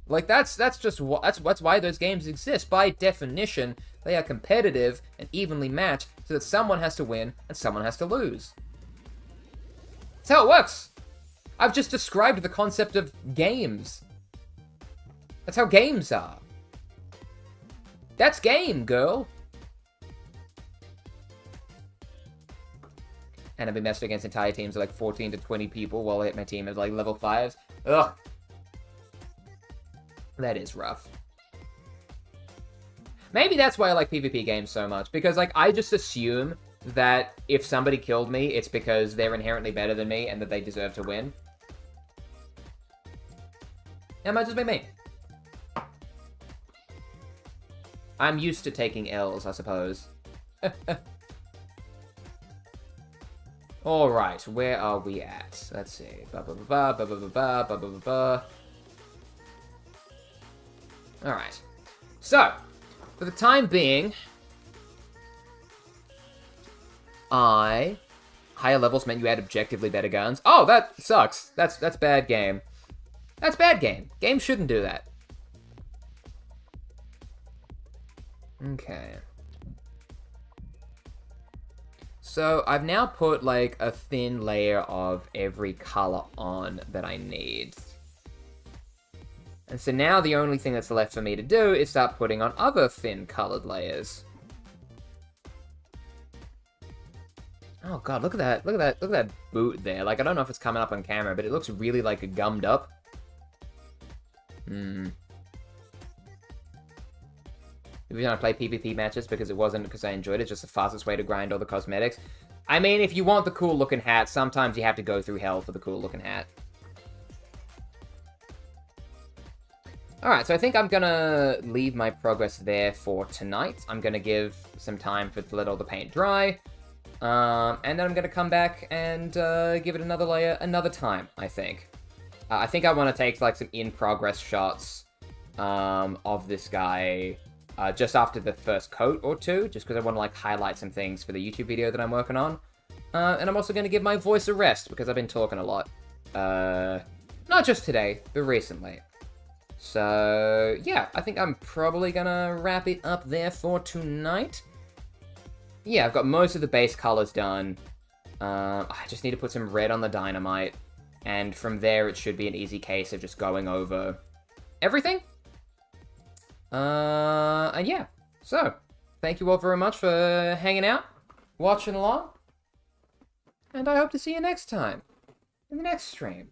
Like, that's why those games exist. By definition, they are competitive and evenly matched so that someone has to win and someone has to lose. That's how it works. I've just described the concept of games. That's how games are. That's game, girl. And I've been messed against entire teams of like 14 to 20 people while I hit my team at like level 5s. Ugh. That is rough. Maybe that's why I like PvP games so much, because like I just assume that if somebody killed me, it's because they're inherently better than me and that they deserve to win. That might just be me. I'm used to taking L's, I suppose. Alright, where are we at? Let's see. Alright. So, for the time being, higher levels meant you had objectively better guns. Oh, that sucks. That's bad game. That's bad game. Games shouldn't do that. Okay. So I've now put like a thin layer of every color on that I need. And so now the only thing that's left for me to do is start putting on other thin colored layers. Oh god, look at that, look at that boot there. Like, I don't know if it's coming up on camera, but it looks really, like, gummed up. If you're gonna play PvP matches because it wasn't because I enjoyed it, just the fastest way to grind all the cosmetics. I mean, if you want the cool-looking hat, sometimes you have to go through hell for the cool-looking hat. Alright, so I think I'm gonna leave my progress there for tonight. I'm gonna give some time to let all the paint dry. And then I'm gonna come back and give it another layer another time, I think. I think I want to take, like, some in-progress shots of this guy just after the first coat or two, just because I want to, like, highlight some things for the YouTube video that I'm working on. And I'm also going to give my voice a rest, because I've been talking a lot. Not just today, but recently. So, yeah, I think I'm probably going to wrap it up there for tonight. Yeah, I've got most of the base colors done. I just need to put some red on the dynamite. And from there, it should be an easy case of just going over everything. And yeah, so, thank you all very much for hanging out, watching along. And I hope to see you next time, in the next stream.